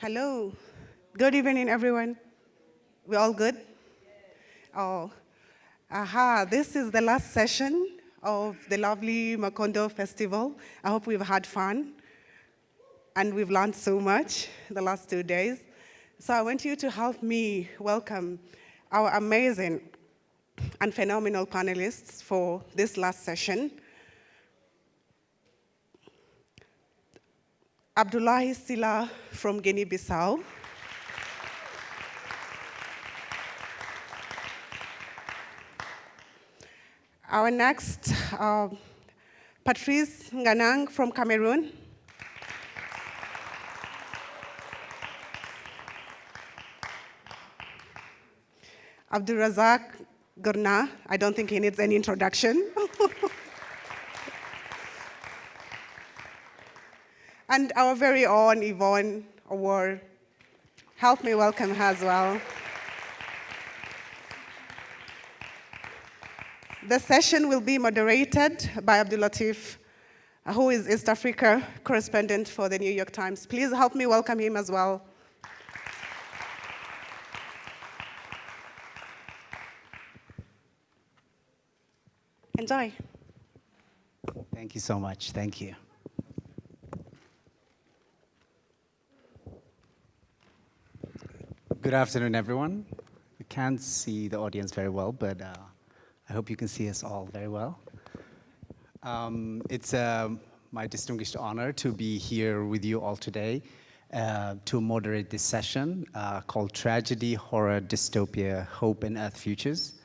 Hello. Good evening, everyone. We all good? Oh, This is the last session of the lovely Macondo Festival. I hope we've had fun and we've learned so much the last 2 days. So I want you to help me welcome our amazing and phenomenal panelists for this last session. Abdulai Silá from Guinea-Bissau. Our next, Patrice Nganang from Cameroon. Abdulrazak Gurnah, I don't think he needs any introduction. And our very own Yvonne Owuor. Help me welcome her as well. The session will be moderated by Latif, who is East Africa correspondent for the New York Times. Please help me welcome him as well. Enjoy. Thank you so much. Thank you. Good afternoon, everyone. We can't see the audience very well, but I hope you can see us all very well. It's my distinguished honor to be here with you all today to moderate this session called Tragedy, Horror, Dystopia, Hope and Earth Futures.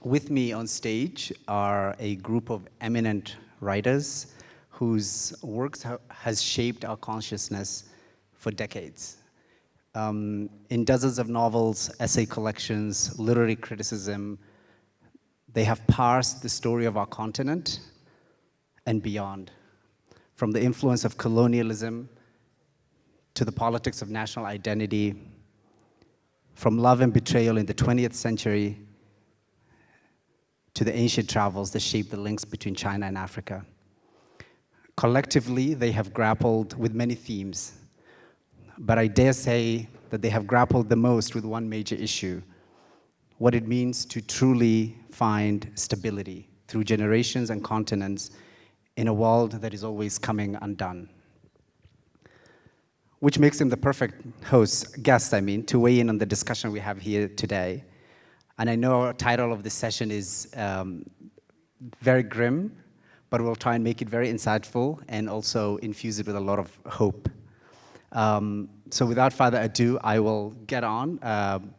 With me on stage are a group of eminent writers whose works has shaped our consciousness for decades. In dozens of novels, essay collections, literary criticism, they have parsed the story of our continent and beyond, from the influence of colonialism to the politics of national identity, from love and betrayal in the 20th century to the ancient travels that shaped the links between China and Africa. Collectively, they have grappled with many themes, but I dare say that they have grappled the most with one major issue: what it means to truly find stability through generations and continents in a world that is always coming undone. Which makes them the perfect guest, to weigh in on the discussion we have here today. And I know our title of this session is very grim, but we'll try and make it very insightful and also infuse it with a lot of hope. So without further ado, I will get on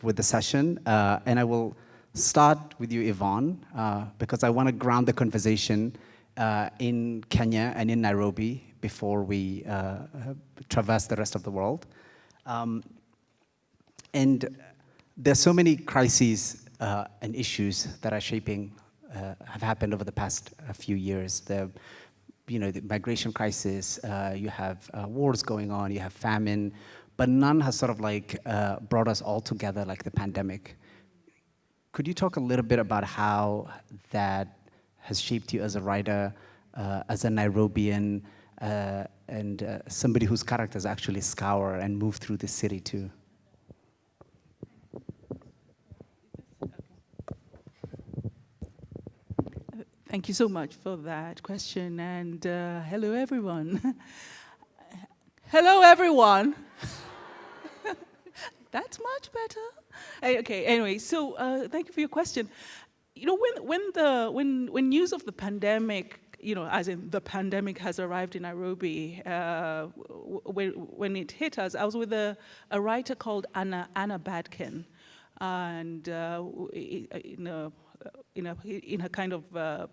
with the session, and I will start with you, Yvonne, because I want to ground the conversation in Kenya and in Nairobi before we traverse the rest of the world. And there's so many crises and issues that are shaping, have happened over the past few years. The migration crisis, you have wars going on, you have famine, but none has sort of brought us all together like the pandemic. Could you talk a little bit about how that has shaped you as a writer, as a Nairobian, and somebody whose characters actually scour and move through the city too? Thank you so much for that question, and hello everyone. Hello everyone. That's much better. Okay. Anyway, so thank you for your question. When news of the pandemic, as in the pandemic has arrived in Nairobi, when it hit us, I was with a writer called Anna Badkin, and in her kind of a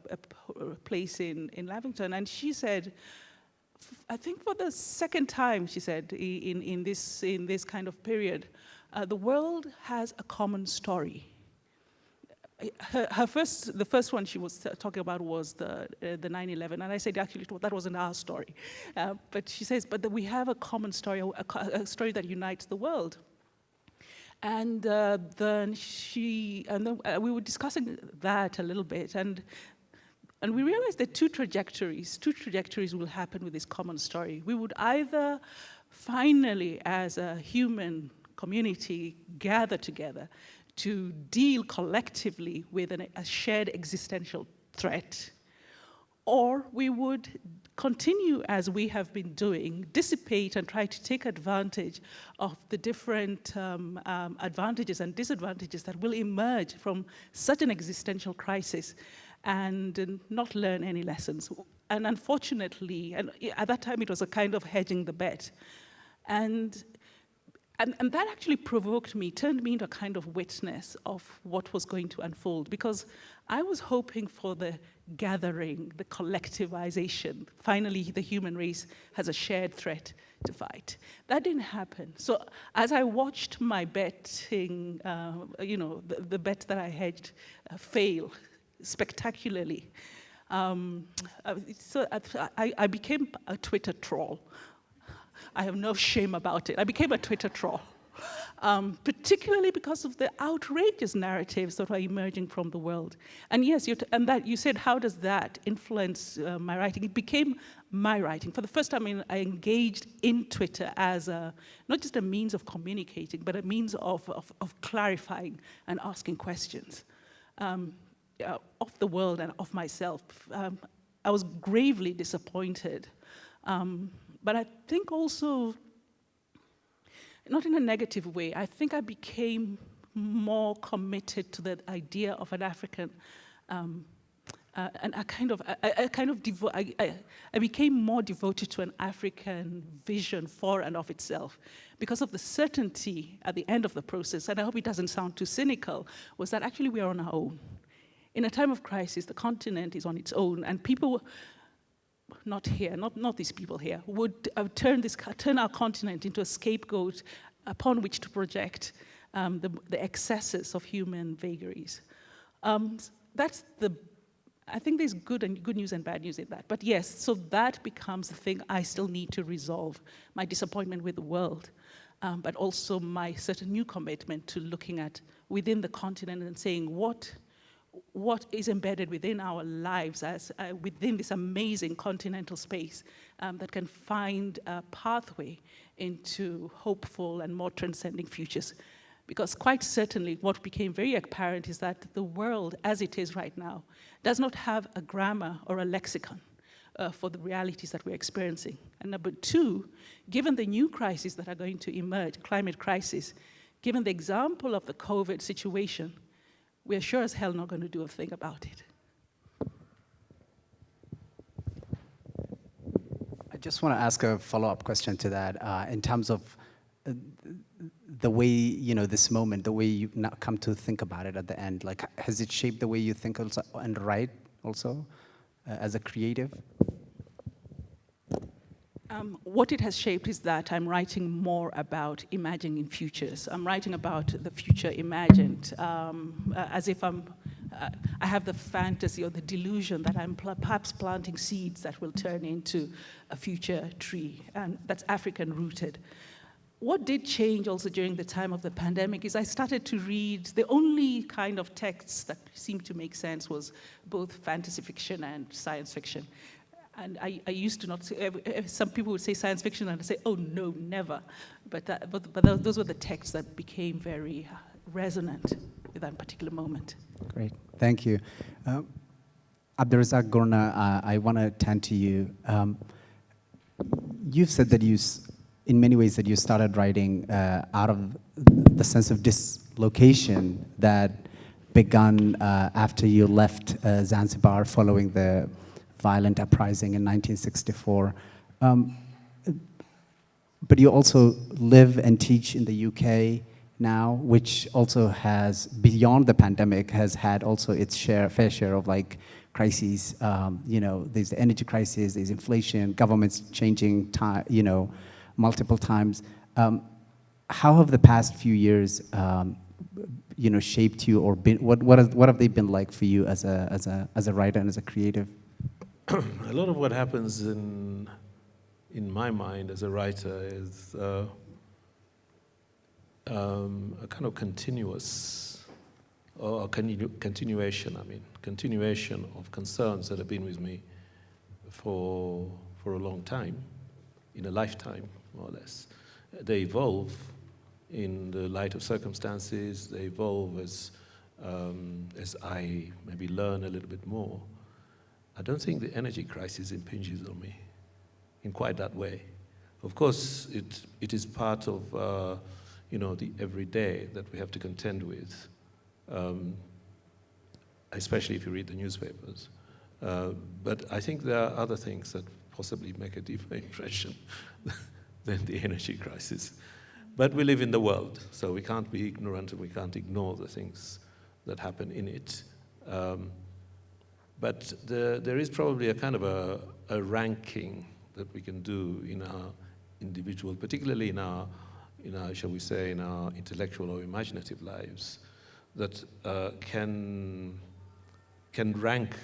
place in Lavington, and she said, I think for the second time, she said, in this kind of period, the world has a common story. The first one she was talking about was the 9/11, and I said actually that wasn't our story, but she says, but we have a common story, a story that unites the world. And then we were discussing that a little bit, and we realized that two trajectories will happen with this common story. We would either finally, as a human community, gather together to deal collectively with a shared existential threat, or we would continue as we have been doing, dissipate and try to take advantage of the different advantages and disadvantages that will emerge from such an existential crisis and not learn any lessons. And unfortunately, and at that time it was a kind of hedging the bet. And that actually provoked me, turned me into a kind of witness of what was going to unfold, because I was hoping for the gathering, the collectivization. Finally, the human race has a shared threat to fight. That didn't happen. So as I watched my betting, the bet that I hedged fail spectacularly, so I became a Twitter troll. I have no shame about it. I became a Twitter troll, particularly because of the outrageous narratives that were emerging from the world. And yes, you said, how does that influence my writing? It became my writing. For the first time, I engaged in Twitter as not just a means of communicating, but a means of clarifying and asking questions of the world and of myself. I was gravely disappointed. But I think also, not in a negative way, I think I became more committed to the idea of an African, and I became more devoted to an African vision for and of itself, because of the certainty at the end of the process, and I hope it doesn't sound too cynical, was that actually we are on our own. In a time of crisis, the continent is on its own, and people, not here, not these people here, would turn our continent into a scapegoat upon which to project the excesses of human vagaries. I think there's good news and bad news in that. But yes, so that becomes the thing I still need to resolve, my disappointment with the world, but also my certain new commitment to looking at within the continent and saying what is embedded within our lives as within this amazing continental space that can find a pathway into hopeful and more transcending futures. Because quite certainly what became very apparent is that the world as it is right now does not have a grammar or a lexicon for the realities that we're experiencing. And number two, given the new crises that are going to emerge, climate crisis, given the example of the COVID situation, we're sure as hell not going to do a thing about it. I just want to ask a follow-up question to that in terms of the way, this moment, the way you now come to think about it at the end. Like, has it shaped the way you think also and write also as a creative? What it has shaped is that I'm writing more about imagining futures. I'm writing about the future imagined, as if I have the fantasy or the delusion that I'm perhaps planting seeds that will turn into a future tree, and that's African rooted. What did change also during the time of the pandemic is I started to read, the only kind of texts that seemed to make sense was both fantasy fiction and science fiction. And I used to not say, some people would say science fiction and I'd say, oh no, never. But those were the texts that became very resonant with that particular moment. Great, thank you. Abdulrazak Gurnah, I want to turn to you. You've said that in many ways that you started writing out of the sense of dislocation that began after you left Zanzibar following the violent uprising in 1964. But you also live and teach in the UK now, which also has, beyond the pandemic, has had also its fair share of crises. There's the energy crisis, there's inflation, governments changing multiple times. How have the past few years shaped you, or what have they been like for you as a writer and as a creative? A lot of what happens in my mind as a writer is a kind of continuation of concerns that have been with me for a long time, in a lifetime. more or less. They evolve in the light of circumstances. They evolve as I maybe learn a little bit more. I don't think the energy crisis impinges on me in quite that way. Of course, it is part of the everyday that we have to contend with, especially if you read the newspapers. But I think there are other things that possibly make a deeper impression than the energy crisis. But we live in the world, so we can't be ignorant and we can't ignore the things that happen in it. But there is probably a kind of a ranking that we can do in our individual, particularly in our, shall we say, in our intellectual or imaginative lives, that can rank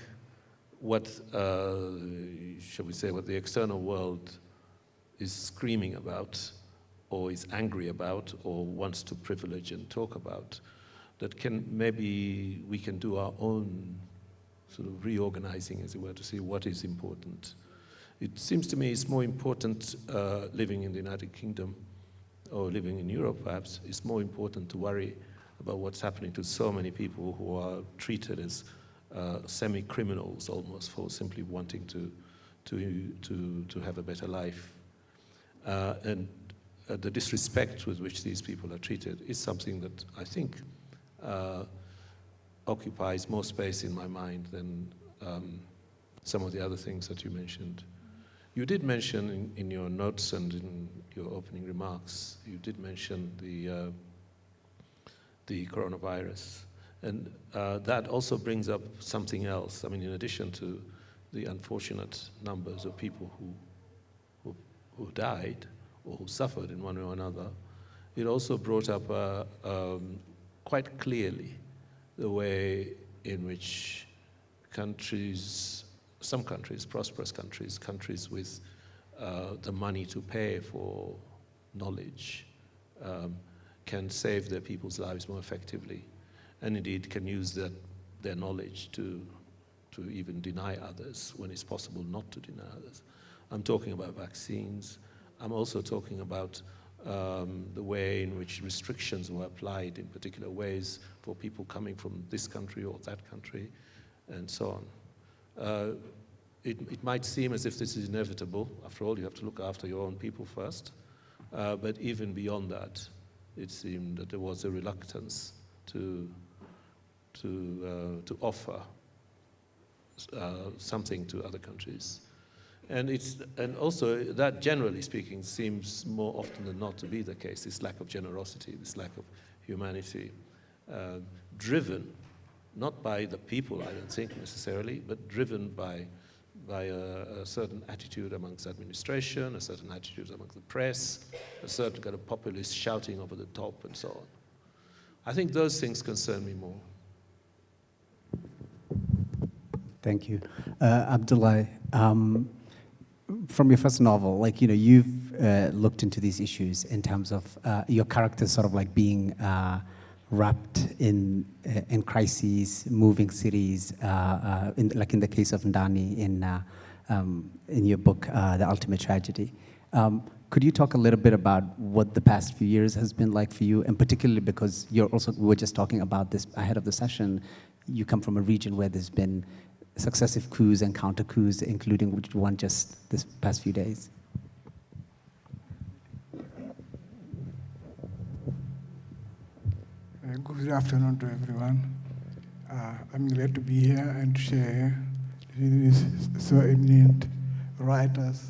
what, shall we say, what the external world is screaming about, or is angry about, or wants to privilege and talk about, that maybe we can do our own sort of reorganizing, as it were, to see what is important. It seems to me it's more important living in the United Kingdom or living in Europe, perhaps. It's more important to worry about what's happening to so many people who are treated as semi-criminals almost for simply wanting to have a better life. And the disrespect with which these people are treated is something that I think occupies more space in my mind than some of the other things that you mentioned. You did mention in your notes and in your opening remarks, you did mention the coronavirus. And that also brings up something else. I mean, in addition to the unfortunate numbers of people who died or who suffered in one way or another, it also brought up quite clearly the way in which countries, some countries, prosperous countries, countries with the money to pay for knowledge, can save their people's lives more effectively, and indeed can use their knowledge to even deny others when it's possible not to deny others. I'm talking about vaccines. I'm also talking about the way in which restrictions were applied in particular ways for people coming from this country or that country, and so on. It might seem as if this is inevitable. After all, you have to look after your own people first. But even beyond that, it seemed that there was a reluctance to offer something to other countries. And also that, generally speaking, seems more often than not to be the case, this lack of generosity, this lack of humanity, driven not by the people, I don't think necessarily, but driven by a certain attitude amongst administration, a certain attitude amongst the press, a certain kind of populist shouting over the top, and so on. I think those things concern me more. Thank you. Abdulai, from your first novel, like, you've looked into these issues in terms of your characters sort of like being wrapped in crises, moving cities, like in the case of Ndani in your book, The Ultimate Tragedy. Could you talk a little bit about what the past few years has been like for you, and particularly because we were just talking about this ahead of the session, you come from a region where there's been successive coups and counter coups, including one just this past few days? Good afternoon to everyone. I'm glad to be here and share with so eminent writers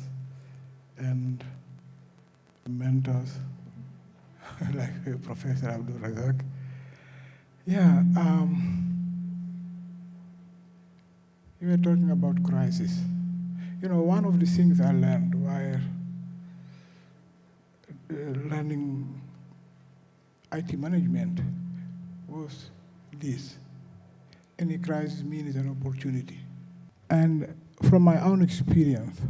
and mentors like Professor Abdulrazak. Yeah, you were talking about crisis. One of the things I learned while learning IT management was this: any crisis means an opportunity. And from my own experience,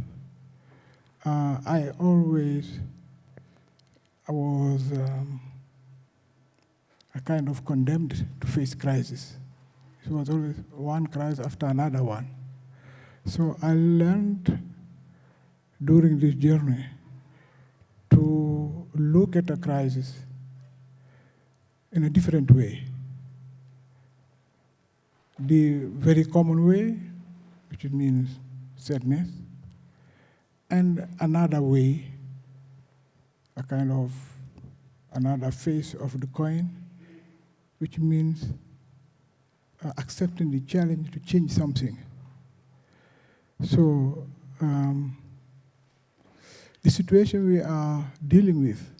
I was kind of condemned to face crisis. It was always one crisis after another one. So I learned during this journey to to look at a crisis in a different way. The very common way, which means sadness, and another way, a kind of another face of the coin, which means accepting the challenge to change something. So the situation we are dealing with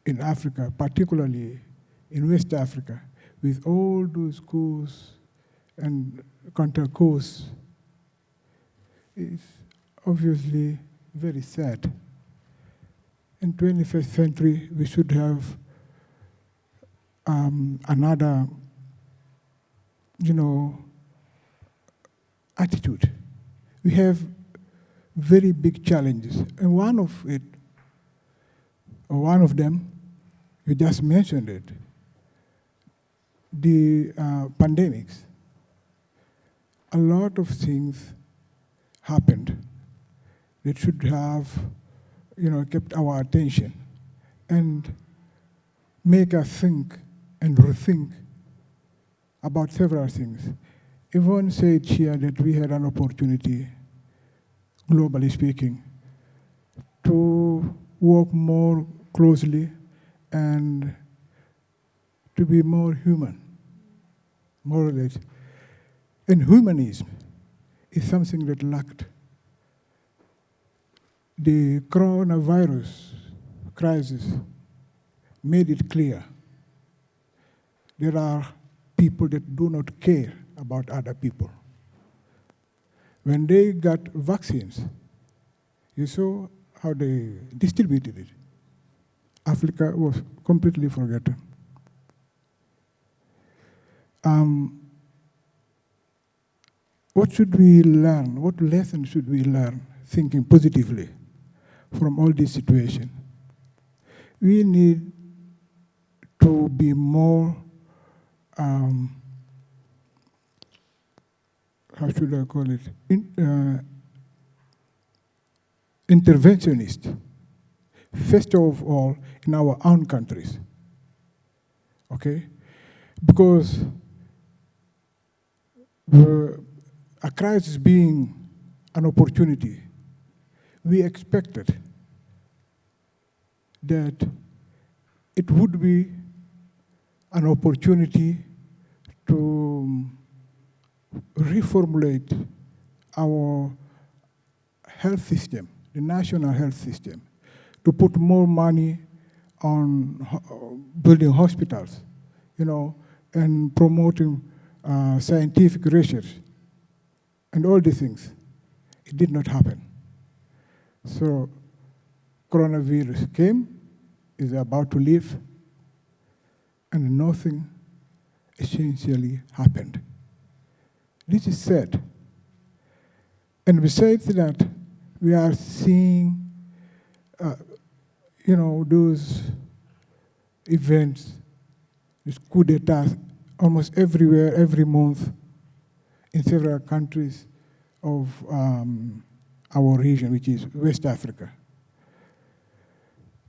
in Africa, particularly in West Africa, with all those coups and counter-coups, is obviously very sad. In 21st century, we should have another, attitude. We have very big challenges, and one of them, you just mentioned it, the pandemics. A lot of things happened that should have, kept our attention and make us think and rethink about several things. Yvonne said here that we had an opportunity, globally speaking, to work more closely and to be more human, more or less. And humanism is something that lacked. The coronavirus crisis made it clear there are people that do not care about other people. When they got vaccines, you saw how they distributed it. Africa was completely forgotten. What should we learn? What lessons should we learn, thinking positively, from all this situation? We need to be more, how should I call it, interventionist, first of all, in our own countries, okay? Because a crisis being an opportunity, we expected that it would be an opportunity to reformulate our health system, the national health system, to put more money on building hospitals, and promoting scientific research, and all these things. It did not happen. So coronavirus came, is about to leave, and nothing essentially happened. This is sad. And besides that, we are seeing, those events, this coup d'etat, almost everywhere, every month, in several countries of our region, which is West Africa.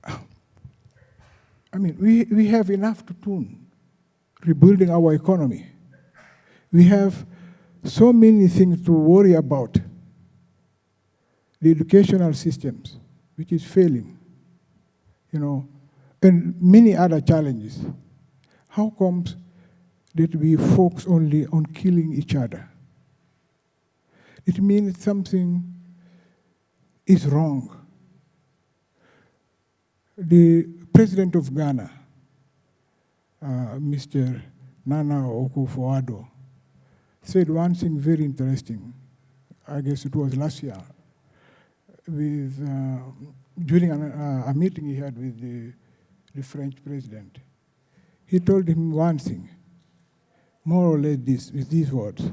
I mean, we have enough to do rebuilding our economy. We have so many things to worry about. The educational systems, which is failing, and many other challenges. How comes that we focus only on killing each other? It means something is wrong. The president of Ghana, Mr. Nana Akufo-Addo, said one thing very interesting. I guess it was last year, during a meeting he had with the French president. He told him one thing, more or less with these words: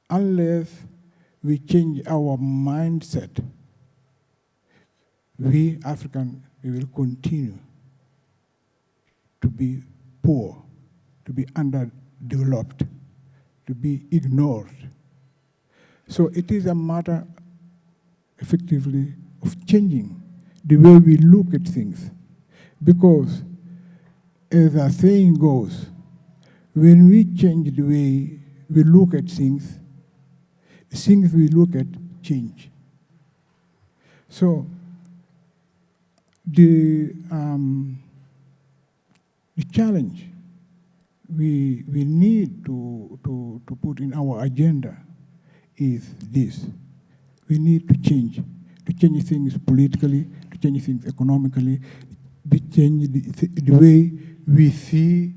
unless we change our mindset, we Africans, we will continue to be poor, to be underdeveloped, to be ignored. So it is a matter, effectively, of changing the way we look at things. Because, as the saying goes, when we change the way we look at things we look at change. So, the challenge we need to put in our agenda is this. We need to change things politically, to change things economically, to change the way we see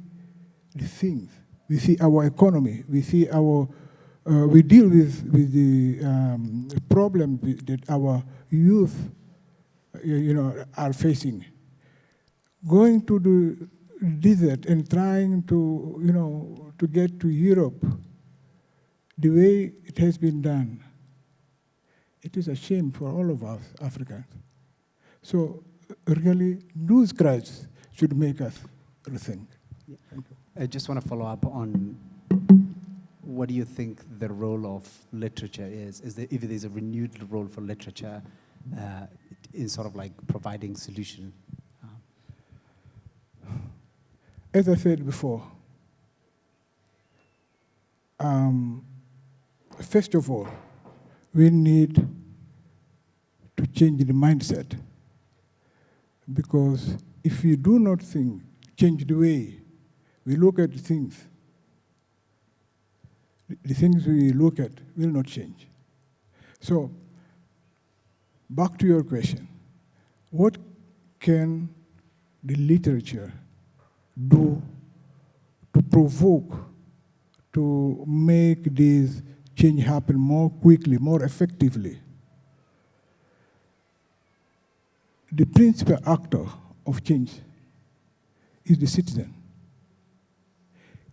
the things. We see our economy, we see our, we deal with the problem that our youth are facing. Going to the desert and trying to, to get to Europe the way it has been done, it is a shame for all of us Africans. So really, those crises should make us rethink. Yeah. I just want to follow up on what do you think the role of literature is? If there's a renewed role for literature in sort of like providing solution? As I said before, first of all, we need to change the mindset. Because if we do not change the way we look at things, the things we look at will not change. So, back to your question, what can the literature do to provoke, to make this change happen more quickly, more effectively? The principal actor of change is the citizen.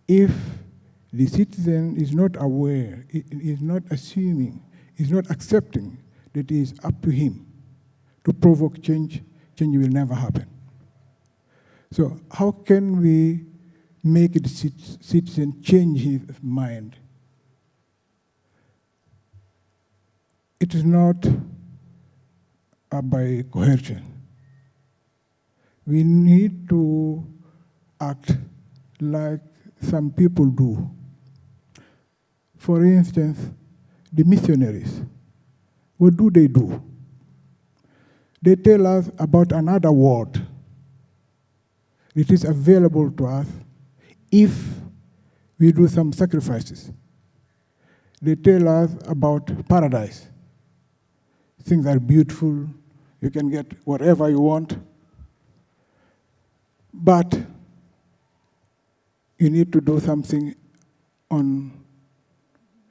If the citizen is not aware, is not assuming, is not accepting that it is up to him to provoke change, change will never happen. So how can we make the citizen change his mind? It is not by coercion. We need to act like some people do. For instance, the missionaries, what do? They tell us about another world. It is available to us if we do some sacrifices. They tell us about paradise. Things are beautiful, you can get whatever you want, but you need to do something on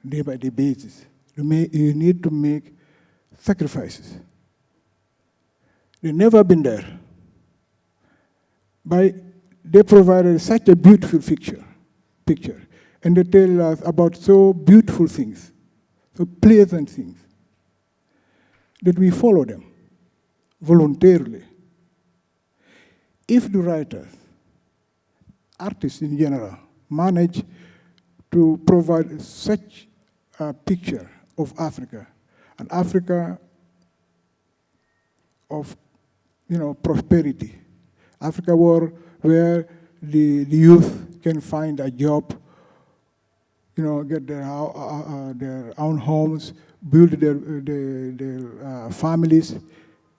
day-by-day basis. You need to make sacrifices. They've never been there. But they provided such a beautiful picture, and they tell us about so beautiful things, so pleasant things, that we follow them voluntarily. If the writers, artists in general, manage to provide such a picture of Africa, an Africa of prosperity, Africa where the youth can find a job, get their own homes, build their families,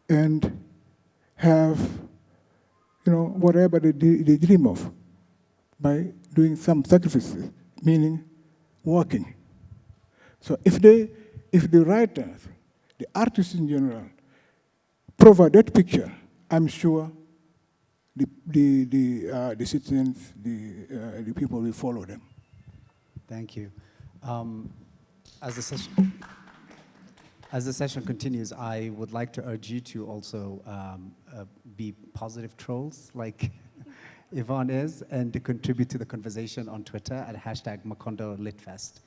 and have whatever they dream of by doing some sacrifices, meaning working. So if the writers, the artists in general, provide that picture, I'm sure the citizens, the people will follow them. Thank you. As the session continues, I would like to urge you to also be positive trolls like Yvonne is, and to contribute to the conversation on Twitter at #Macondo LitFest.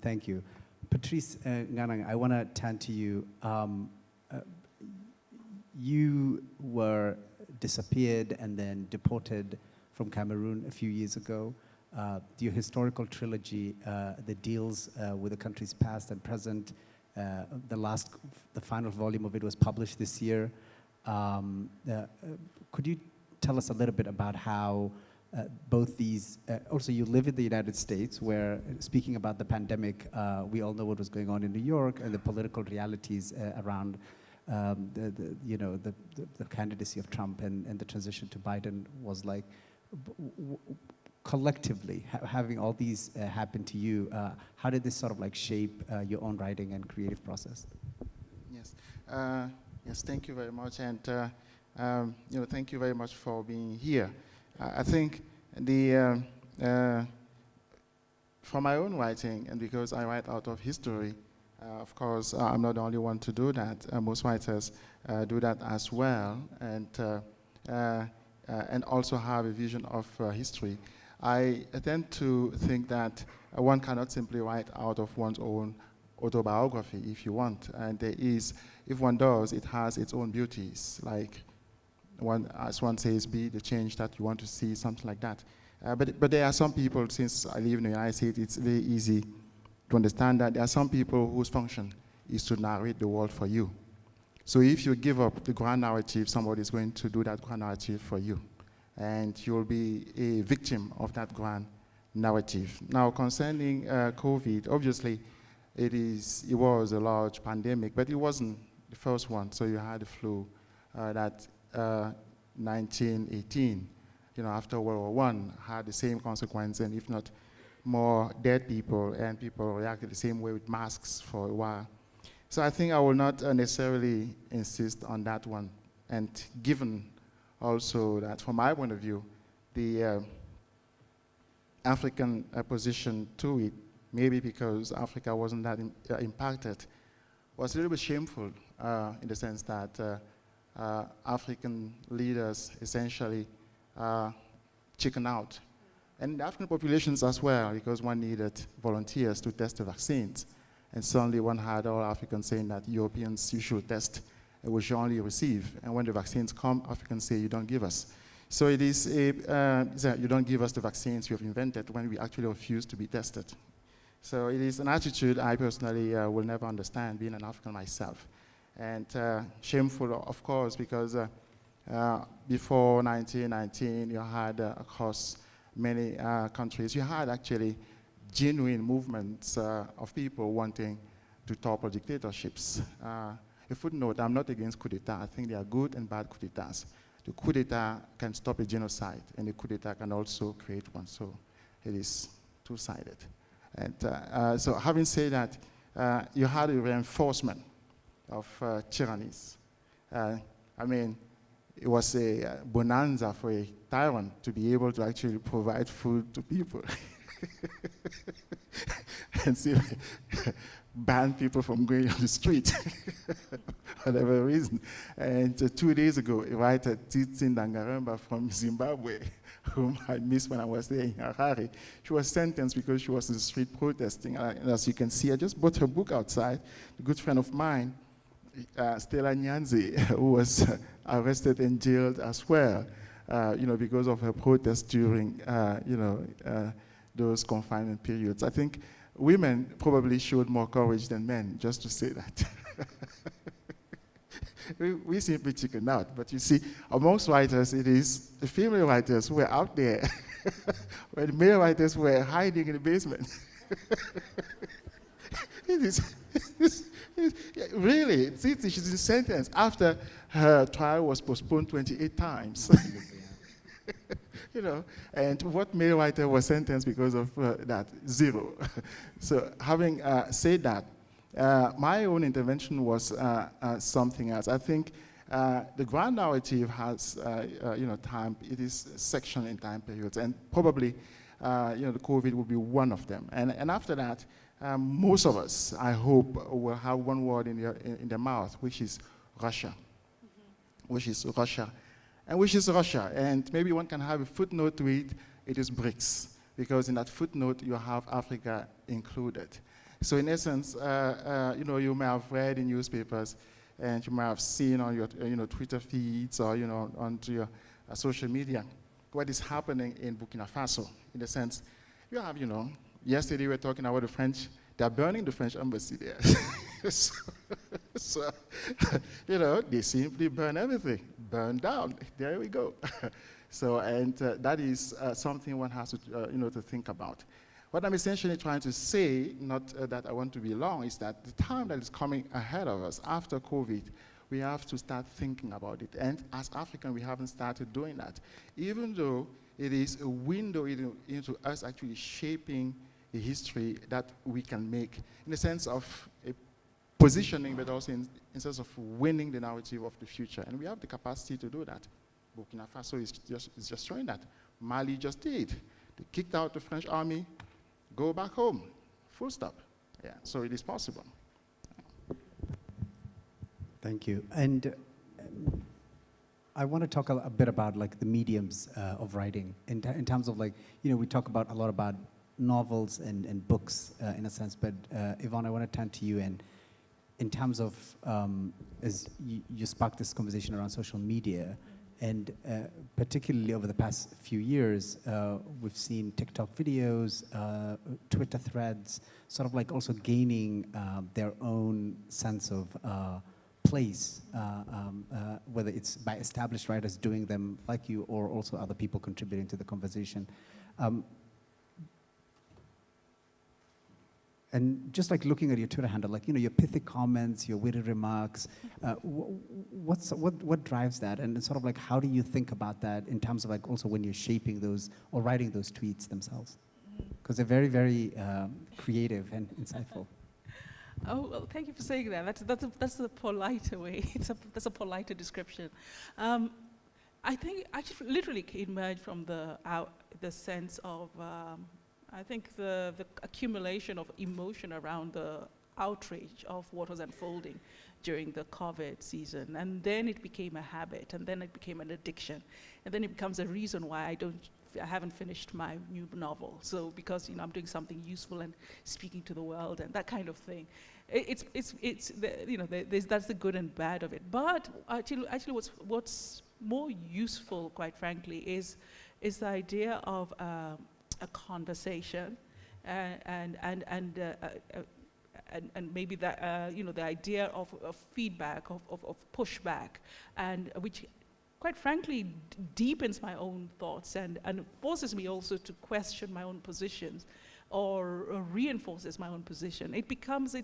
Thank you. Patrice Nganang, I want to turn to you. You were disappeared and then deported from Cameroon a few years ago. Your historical trilogy that deals with the country's past and present, the final volume of it was published this year. Could you tell us a little bit about how both these, also you live in the United States where, speaking about the pandemic, we all know what was going on in New York and the political realities around the candidacy of Trump and the transition to Biden was like, collectively, having all these happen to you, how did this sort of like shape your own writing and creative process? Yes, yes, thank you very much, and thank you very much for being here. I think for my own writing, and because I write out of history, of course, I'm not the only one to do that. Most writers do that as well, and also have a vision of history. I tend to think that one cannot simply write out of one's own autobiography if you want, and there is, if one does, it has its own beauties, like as one says, be the change that you want to see, something like that. But there are some people, since I live in the United States, it's very easy to understand that there are some people whose function is to narrate the world for you. So if you give up the grand narrative, somebody is going to do that grand narrative for you, and you'll be a victim of that grand narrative. Now, concerning COVID, obviously, it was a large pandemic, but it wasn't the first one. So you had the flu, that 1918, after World War I, had the same consequence, and if not more dead people, and people reacted the same way with masks for a while. So I think I will not necessarily insist on that one. And given also that, from my point of view, the African position to it, maybe because Africa wasn't that impacted, was a little bit shameful in the sense that African leaders essentially chicken out. And the African populations as well, because one needed volunteers to test the vaccines. And suddenly one had all Africans saying that Europeans, you should test, and we should only receive. And when the vaccines come, Africans say, you don't give us. So it is you don't give us the vaccines you have invented when we actually refuse to be tested. So it is an attitude I personally will never understand, being an African myself. And shameful, of course, because before 1919, you had across many countries, you had actually genuine movements of people wanting to topple dictatorships. A footnote, I'm not against coup d'etat. I think there are good and bad coup d'etats. The coup d'etat can stop a genocide, and the coup d'etat can also create one. So it is two-sided. And so having said that, you had a reinforcement of tyrannies. I mean, it was a bonanza for a tyrant to be able to actually provide food to people. And see, ban people from going on the street, whatever reason. And 2 days ago, a writer, Patrice Nganang from Zimbabwe, whom I missed when I was there in Harare, she was sentenced because she was in the street protesting. And as you can see, I just bought her book outside. A good friend of mine, Stella Nyanzi, who was arrested and jailed as well, because of her protest during, those confinement periods. I think women probably showed more courage than men, just to say that. we simply chicken out, but you see, amongst writers, it is the female writers who were out there, where the male writers were hiding in the basement. Really, she's in sentence after her trial was postponed 28 times. And what male writer was sentenced because of that? Zero. So having said that, my own intervention was something else. I think the grand narrative has, time, it is sectional in time periods, and probably, the COVID will be one of them. And after that, most of us, I hope, will have one word in their mouth, which is Russia, which is Russia. And which is Russia, and maybe one can have a footnote to it, it is BRICS, because in that footnote you have Africa included. So in essence, you may have read in newspapers, and you may have seen on your Twitter feeds or onto your social media what is happening in Burkina Faso. In the sense, you have, yesterday we were talking about the French, they're burning the French embassy there. So, they simply burn everything, burn down. There we go. So, and that is something one has to, to think about. What I'm essentially trying to say, not that I want to be long, is that the time that is coming ahead of us after COVID, we have to start thinking about it. And as African, we haven't started doing that. Even though it is a window into us actually shaping a history that we can make in the sense of a positioning, but also in sense of winning the narrative of the future. And we have the capacity to do that. Burkina Faso is just showing that. Mali just did. They kicked out the French army, go back home, full stop. Yeah, so it is possible. Thank you. And I want to talk a bit about like the mediums of writing in terms of like, we talk about a lot about novels and books in a sense, but Yvonne, I want to turn to you, and in terms of, as you sparked this conversation around social media, and particularly over the past few years, we've seen TikTok videos, Twitter threads, sort of like also gaining their own sense of place, whether it's by established writers doing them like you, or also other people contributing to the conversation. And just like looking at your Twitter handle, like, your pithy comments, your witty remarks, what drives that? And sort of like, how do you think about that in terms of like also when you're shaping those or writing those tweets themselves? Because they're very, very creative and insightful. Oh, well, thank you for saying that. That's a politer way. That's a politer description. I think I just literally emerged from the sense of, I think the accumulation of emotion around the outrage of what was unfolding during the COVID season. And then it became a habit, and then it became an addiction. And then it becomes a reason why I haven't finished my new novel. So because I'm doing something useful and speaking to the world and that kind of thing. That's the good and bad of it. But actually what's more useful, quite frankly, is the idea of a conversation and maybe that the idea of feedback, of pushback, and which quite frankly deepens my own thoughts and forces me also to question my own positions or reinforces my own position. It's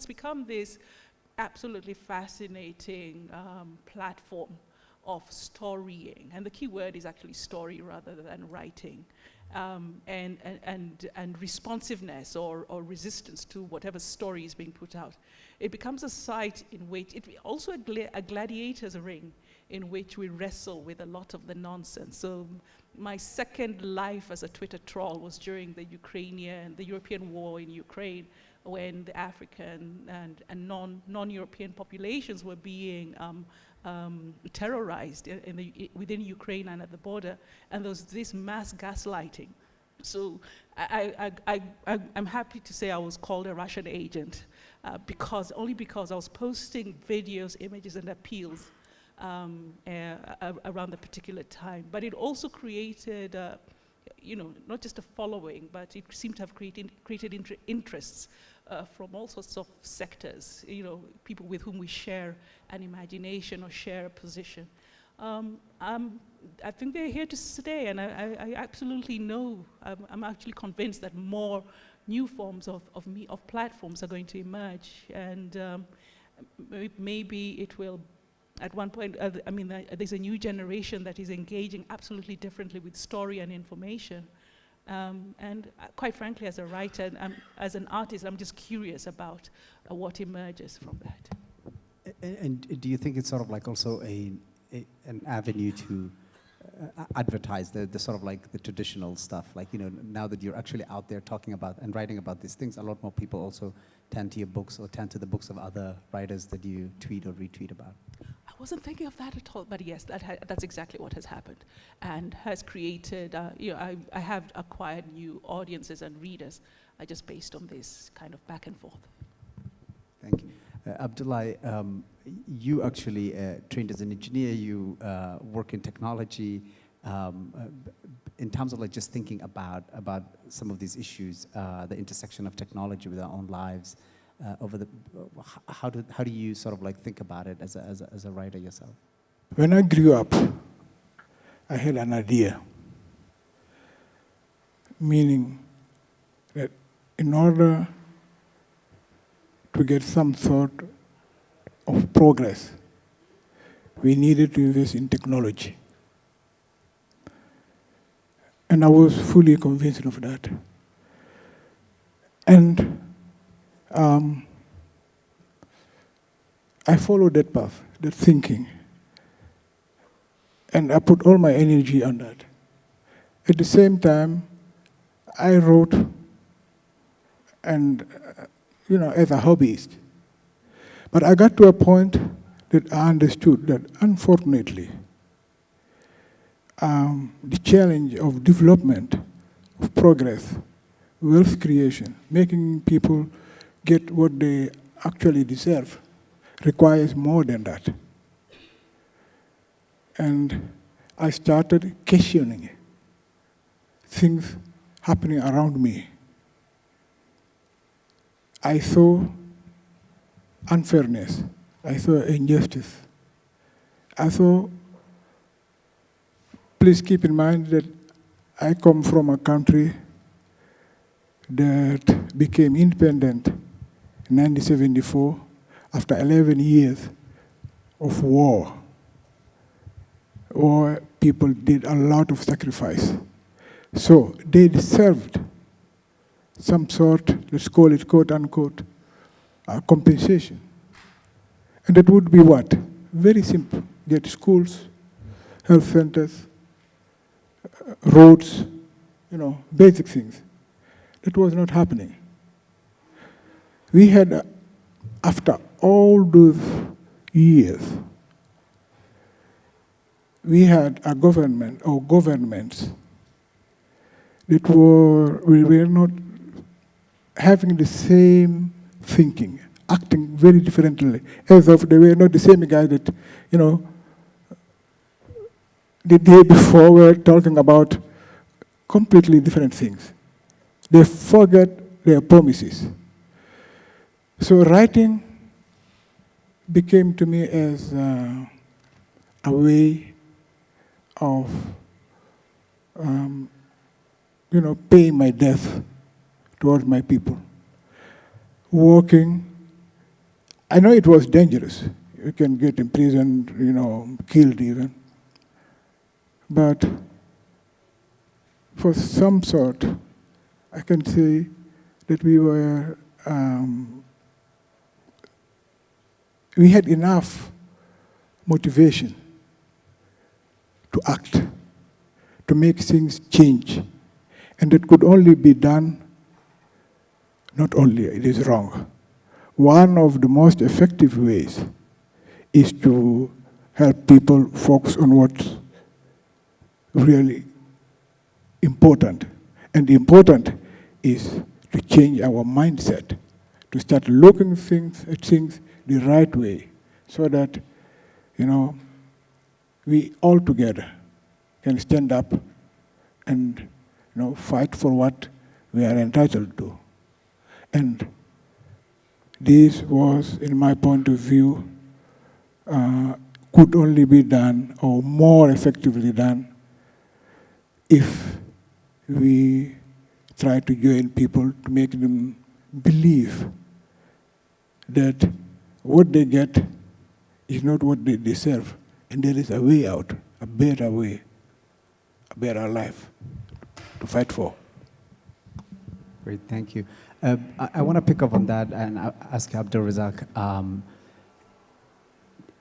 become this absolutely fascinating platform of storying, and the key word is actually story rather than writing, and responsiveness or resistance to whatever story is being put out. It becomes a site in which also a gladiator's ring in which we wrestle with a lot of the nonsense. So my second life as a Twitter troll was during the European war in Ukraine, when the African and non-European populations were being terrorized within Ukraine and at the border, and there was this mass gaslighting. So I'm happy to say I was called a Russian agent only because I was posting videos, images, and appeals around the particular time. But it also created, not just a following, but it seemed to have created interests from all sorts of sectors, people with whom we share an imagination or share a position. I think they're here to stay, and I absolutely know, I'm actually convinced that more new forms of platforms are going to emerge, and maybe it will, at one point, there's a new generation that is engaging absolutely differently with story and information. And quite frankly, as a writer, as an artist, I'm just curious about what emerges from that. And do you think it's sort of like also an avenue to advertise the sort of like the traditional stuff? Like, now that you're actually out there talking about and writing about these things, a lot more people also turn to your books or turn to the books of other writers that you tweet or retweet about. I wasn't thinking of that at all, but yes, that's exactly what has happened, and has created, I have acquired new audiences and readers just based on this kind of back and forth. Thank you. Abdulai, you actually trained as an engineer, you work in technology. In terms of like just thinking about some of these issues, the intersection of technology with our own lives, over the, how do you sort of like think about it as a writer yourself? When I grew up, I had an idea, meaning that in order to get some sort of progress, we needed to invest in technology. And I was fully convinced of that. And I followed that path, that thinking. And I put all my energy on that. At the same time, I wrote, and as a hobbyist. But I got to a point that I understood that, unfortunately, the challenge of development, of progress, wealth creation, making people get what they actually deserve, requires more than that. And I started questioning things happening around me. I saw unfairness. I saw injustice. I saw, please keep in mind that I come from a country that became independent in 1974 after 11 years of war. War, people did a lot of sacrifice. So they deserved some sort, let's call it quote unquote, compensation. And that would be what? Very simple. Get schools, health centers, roads, basic things. That was not happening. We had, after all those years, we had a government or governments that we were not having the same thinking, acting very differently, as if they were not the same guy that, the day before were talking about completely different things. They forget their promises. So writing became to me as a way of, paying my debt towards my people. Working, I know it was dangerous. You can get imprisoned, killed even. But for some sort, I can say that we had enough motivation to act, to make things change. And it could only be done, not only, it is wrong. One of the most effective ways is to help people focus on what's really important. And the important is to change our mindset, to start looking at things the right way, so that, we all together can stand up and, fight for what we are entitled to. And this was, in my point of view, could only be done, or more effectively done, if we try to join people to make them believe that what they get is not what they deserve, and there is a way out, a better way, a better life to fight for. Great, thank you. I want to pick up on that and ask Abdulrazak,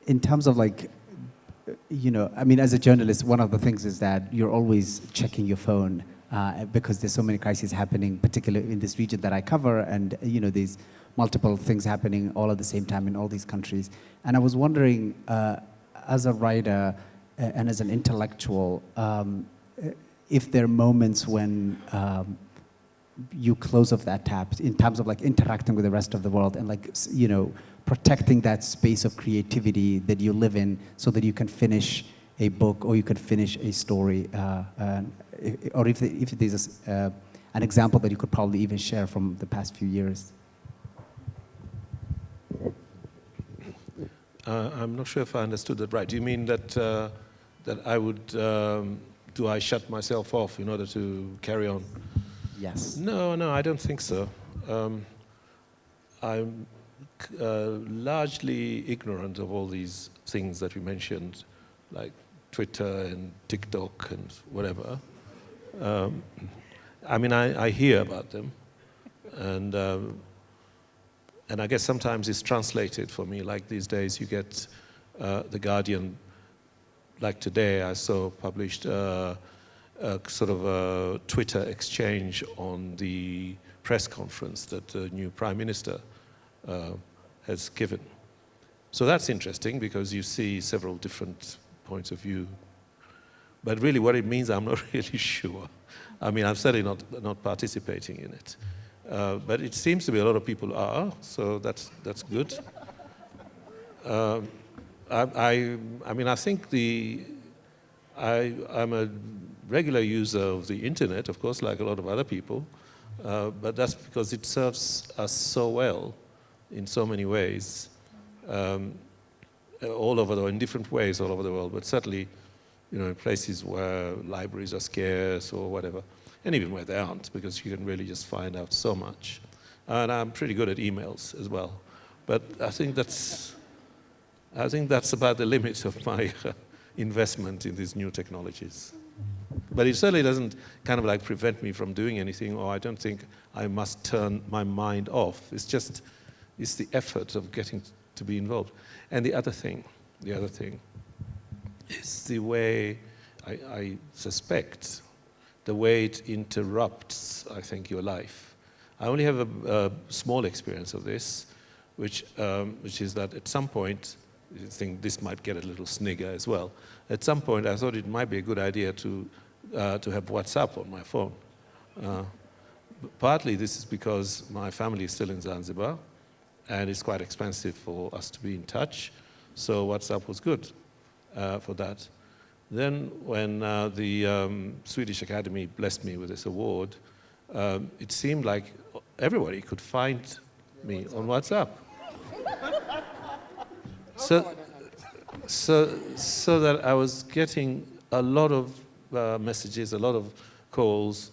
in terms of as a journalist, one of the things is that you're always checking your phone because there's so many crises happening, particularly in this region that I cover, and there's multiple things happening all at the same time in all these countries. And I was wondering, as a writer and as an intellectual, if there are moments when you close off that tap in terms of interacting with the rest of the world and protecting that space of creativity that you live in, so that you can finish a book or you can finish a story, or if there's an example that you could probably even share from the past few years. I'm not sure if I understood that right. Do you mean that that I would do I shut myself off in order to carry on? Yes. No, I don't think so. I'm largely ignorant of all these things that you mentioned, like Twitter and TikTok and whatever. I mean, I hear about them, and I guess sometimes it's translated for me. Like these days, you get The Guardian. Like today, I saw published a sort of a Twitter exchange on the press conference that the new Prime Minister has given. So that's interesting because you see several different points of view. But really what it means, I'm not really sure. I mean, I'm certainly not participating in it. But it seems to be a lot of people are, so that's good. I mean, I think I'm a regular user of the internet, of course, like a lot of other people, but that's because it serves us so well in so many ways, all over in different ways all over the world, but certainly, you know, in places where libraries are scarce or whatever, and even where they aren't, because you can really just find out so much. And I'm pretty good at emails as well, but I think that's about the limit of my investment in these new technologies. But it certainly doesn't kind of like prevent me from doing anything, or I don't think I must turn my mind off. It's the effort of getting to be involved. And the other thing is the way, I suspect, the way it interrupts, I think, your life. I only have a small experience of this, which is that at some point, I think this might get a little snigger as well. At some point, I thought it might be a good idea to have WhatsApp on my phone. Partly this is because my family is still in Zanzibar, and it's quite expensive for us to be in touch, so WhatsApp was good for that. Then when the Swedish Academy blessed me with this award, it seemed like everybody could find me on WhatsApp. So that I was getting a lot of messages, a lot of calls,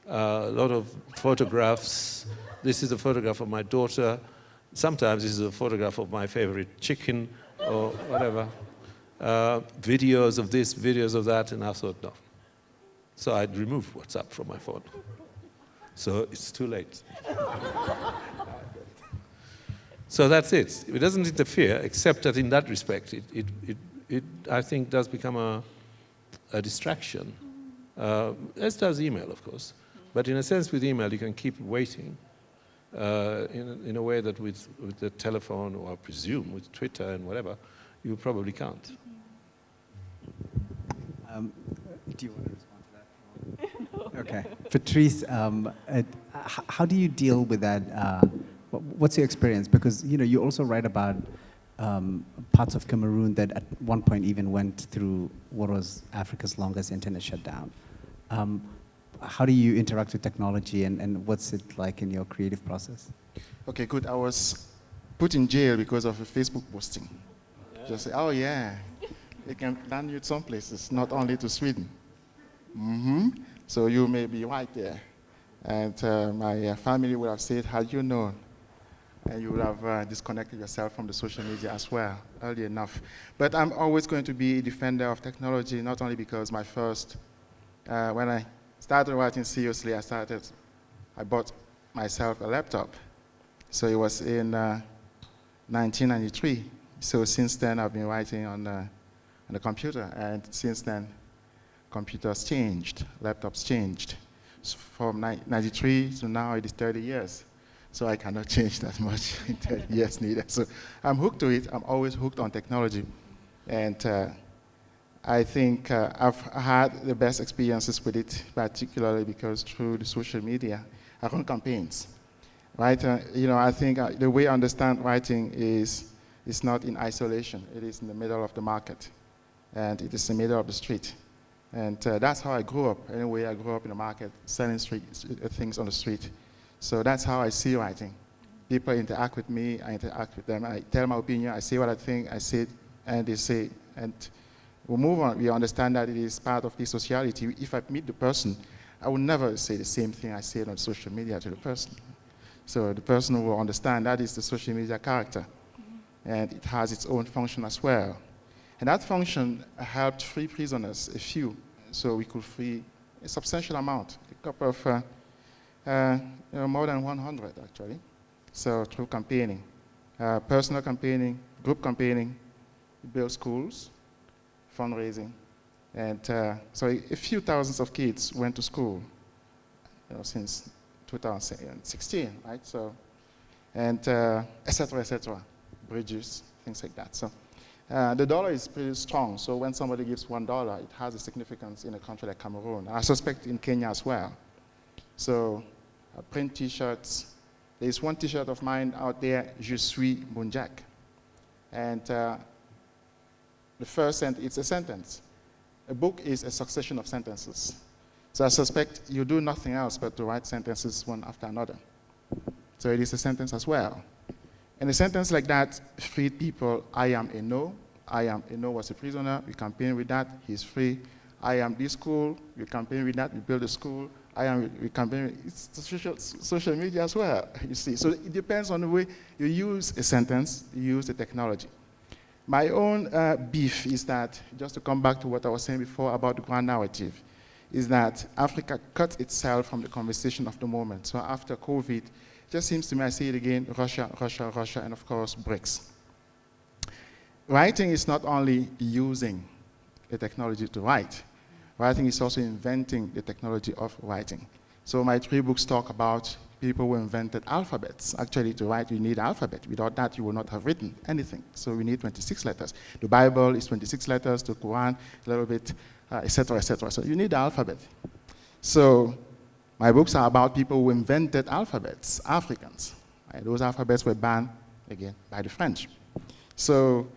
a lot of photographs. This is a photograph of my daughter. Sometimes this is a photograph of my favorite chicken or whatever. Videos of this, videos of that, and I thought, no. So I'd removed WhatsApp from my phone. So it's too late. So that's it. It doesn't interfere, except that in that respect, it I think, does become a distraction, as does email, of course. But in a sense, with email, you can keep waiting in a way that with the telephone, or I presume with Twitter and whatever, you probably can't. Do you want to respond to that? Okay. Patrice, how do you deal with that? What's your experience? Because you also write about parts of Cameroon that at one point even went through what was Africa's longest internet shutdown. How do you interact with technology, and what's it like in your creative process? Okay, good. I was put in jail because of a Facebook posting. Yeah. Just say, oh yeah, it can land you some places, not only to Sweden. So you may be right there. And my family would have said, had you known, and you would have disconnected yourself from the social media as well, early enough. But I'm always going to be a defender of technology, not only because my first, when I started writing seriously, I bought myself a laptop. So it was in 1993. So since then, I've been writing on the computer, and since then, computers changed, laptops changed. So from 93 to now, it is 30 years. So I cannot change that much in 30 years neither. So I'm hooked to it. I'm always hooked on technology. And I think I've had the best experiences with it, particularly because through the social media, I run campaigns. Right? I think the way I understand writing is not in isolation. It is in the middle of the market. And it is in the middle of the street. And that's how I grew up. Anyway, I grew up in the market, selling things on the street. So that's how I see writing. People interact with me, I interact with them, I tell my opinion, I say what I think, I say it, and they say it. And we move on. We understand that it is part of the sociality. If I meet the person, I will never say the same thing I said on social media to the person. So the person will understand that is the social media character. And it has its own function as well. And that function helped free prisoners, a few, so we could free a substantial amount, a couple of, more than 100 actually. So through campaigning, personal campaigning, group campaigning, build schools, fundraising. And so a few thousands of kids went to school since 2016, right? So, and et cetera, bridges, things like that. So the dollar is pretty strong. So when somebody gives $1, it has a significance in a country like Cameroon. I suspect in Kenya as well. So print T-shirts. There's one T-shirt of mine out there, Je suis Bunjak. And the first sentence, it's a sentence. A book is a succession of sentences. So I suspect you do nothing else but to write sentences one after another. So it is a sentence as well. And a sentence like that freed people. I am a no. I am a no was a prisoner. We campaign with that. He's free. I am this school. We campaign with that. We build a school. We campaign. It's social media as well, you see. So it depends on the way you use a sentence, you use the technology. My own beef is that, just to come back to what I was saying before about the grand narrative, is that Africa cut itself from the conversation of the moment. So after COVID, it just seems to me, I say it again, Russia, and of course, BRICS. Writing is not only using the technology to write. Writing is also inventing the technology of writing. So my 3 books talk about people who invented alphabets. Actually, to write, you need alphabet. Without that, you will not have written anything. So we need 26 letters. The Bible is 26 letters, the Quran, a little bit, et cetera, et cetera. So you need the alphabet. So my books are about people who invented alphabets, Africans. Right? Those alphabets were banned, again, by the French. So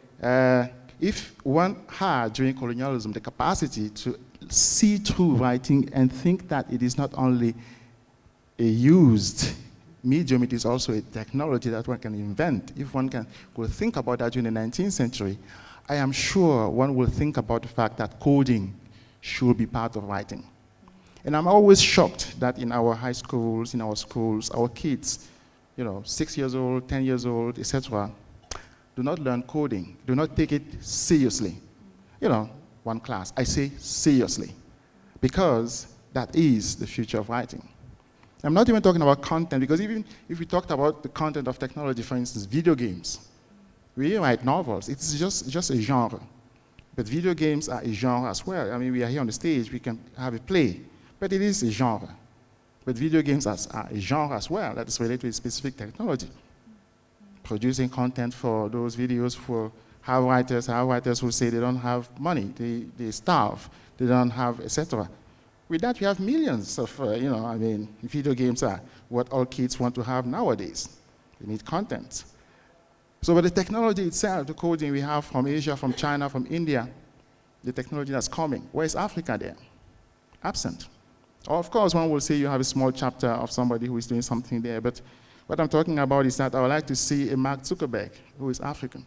if one had, during colonialism, the capacity to see through writing and think that it is not only a used medium, it is also a technology that one can invent. If one could think about that during the 19th century, I am sure one will think about the fact that coding should be part of writing. And I'm always shocked that in our high schools, in our schools, our kids, 6 years old, 10 years old, etc., do not learn coding, do not take it seriously. One class, I say seriously, because that is the future of writing. I'm not even talking about content, because even if we talked about the content of technology, for instance, video games, we write novels, it's just a genre. But video games are a genre as well. I mean, we are here on the stage, we can have a play, but it is a genre. But video games are a genre as well that is related to a specific technology. Producing content for those videos for how writers who say they don't have money, they starve, they don't have, etc. With that, we have millions of, video games are what all kids want to have nowadays. They need content. So with the technology itself, the coding we have from Asia, from China, from India, the technology that's coming, where is Africa there? Absent. Or of course, one will say you have a small chapter of somebody who is doing something there, but what I'm talking about is that I would like to see a Mark Zuckerberg who is African.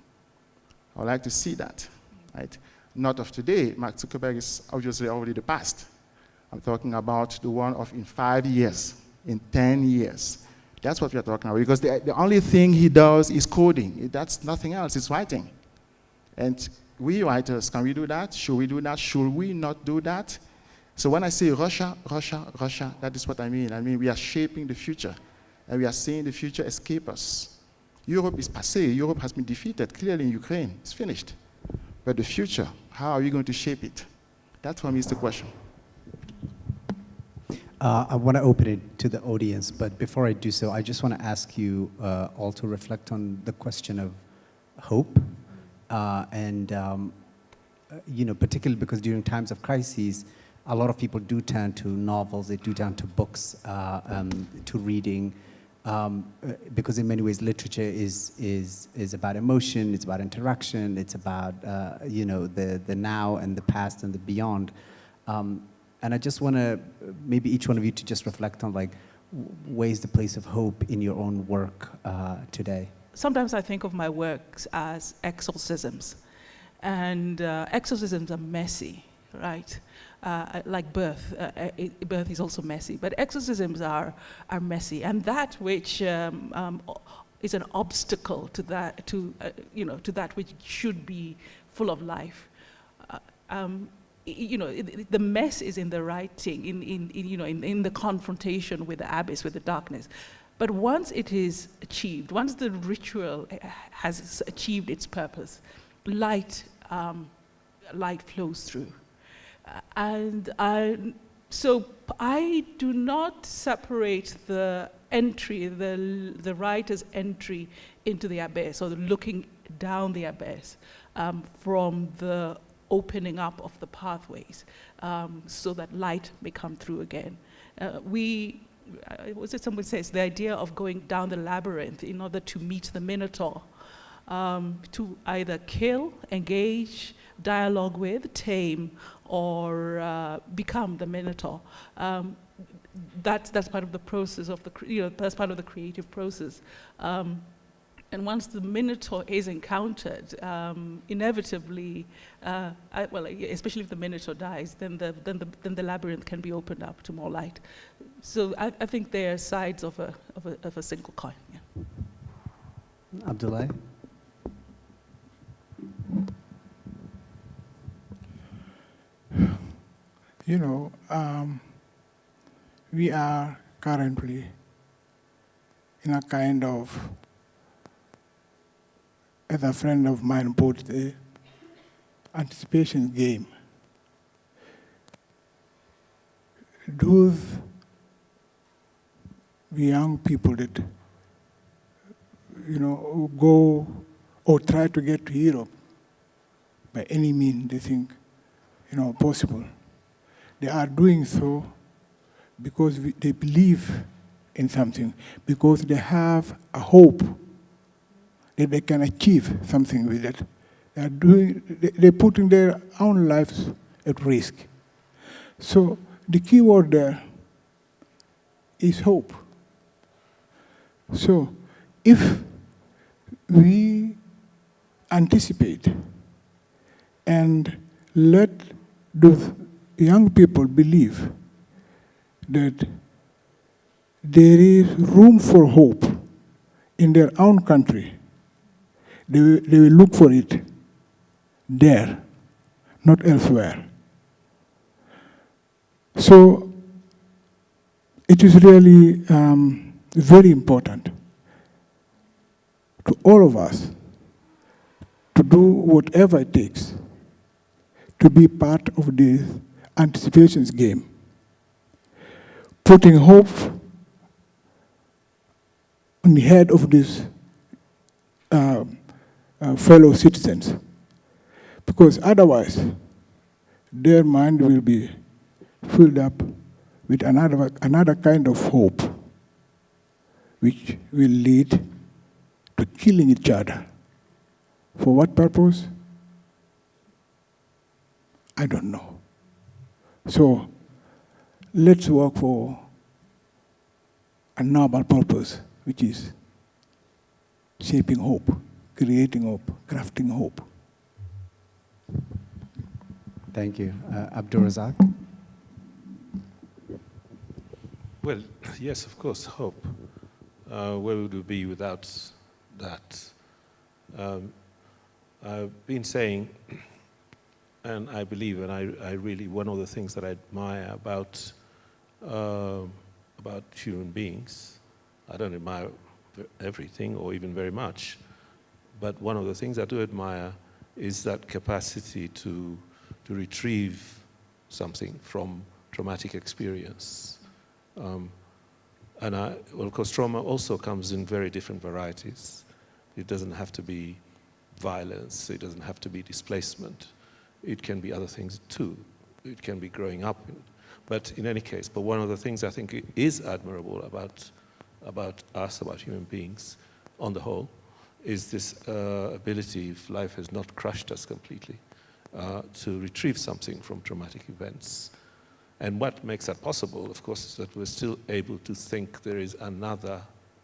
I would like to see that, right? Not of today. Mark Zuckerberg is obviously already the past. I'm talking about the one of in 5 years, in 10 years. That's what we're talking about, because the only thing he does is coding. That's nothing else, it's writing. And we writers, can we do that? Should we do that? Should we not do that? So when I say Russia, that is what I mean. I mean, we are shaping the future, and we are seeing the future escape us. Europe is passé. Europe has been defeated, clearly in Ukraine. It's finished. But the future, how are we going to shape it? That for me is the question. I want to open it to the audience, but before I do so, I just want to ask you all to reflect on the question of hope, particularly because during times of crises, a lot of people do turn to novels, they do turn to books, to reading, because in many ways literature is about emotion, it's about interaction, it's about the now and the past and the beyond. And I just want to, maybe each one of you to just reflect on, like, where is the place of hope in your own work today? Sometimes I think of my works as exorcisms. And exorcisms are messy, right? Like birth. Birth is also messy. But exorcisms are messy. And that which is an obstacle to that, to that which should be full of life. The mess is in the writing, in the confrontation with the abyss, with the darkness. But once it is achieved, once the ritual has achieved its purpose, light flows through. So I do not separate the entry, the writer's entry into the abyss, or the looking down the abyss, from the opening up of the pathways, so that light may come through again. Was it someone says, the idea of going down the labyrinth in order to meet the Minotaur, to either kill, engage, dialogue with, tame, or become the Minotaur. That's part of the process of that's part of the creative process. And once the Minotaur is encountered, inevitably, especially if the Minotaur dies, then the labyrinth can be opened up to more light. So I think they are sides of a single coin. Yeah. Abdulai? We are currently in a kind of, as a friend of mine put it, anticipation game. Those young people that, go or try to get to Europe by any means they think, possible. They are doing so because they believe in something, because they have a hope that they can achieve something with it. They're putting their own lives at risk. So the key word there is hope. So if we anticipate and let those young people believe that there is room for hope in their own country, they will look for it there, not elsewhere. So it is really very important to all of us to do whatever it takes to be part of this anticipations game, putting hope on the head of these fellow citizens, because otherwise their mind will be filled up with another kind of hope, which will lead to killing each other. For what purpose? I don't know. So let's work for a noble purpose, which is shaping hope, creating hope, crafting hope. Thank you. Abdulrazak? Well, yes, of course, hope. Where would we be without that? I've been saying, and I believe, and I really, one of the things that I admire about human beings, I don't admire everything or even very much, but one of the things I do admire is that capacity to retrieve something from traumatic experience. Well, of course, trauma also comes in very different varieties. It doesn't have to be violence, it doesn't have to be displacement. It can be other things too. It can be growing up. But in any case, but one of the things I think is admirable about us, about human beings on the whole, is this ability, if life has not crushed us completely, to retrieve something from traumatic events. And what makes that possible, of course, is that we're still able to think there is another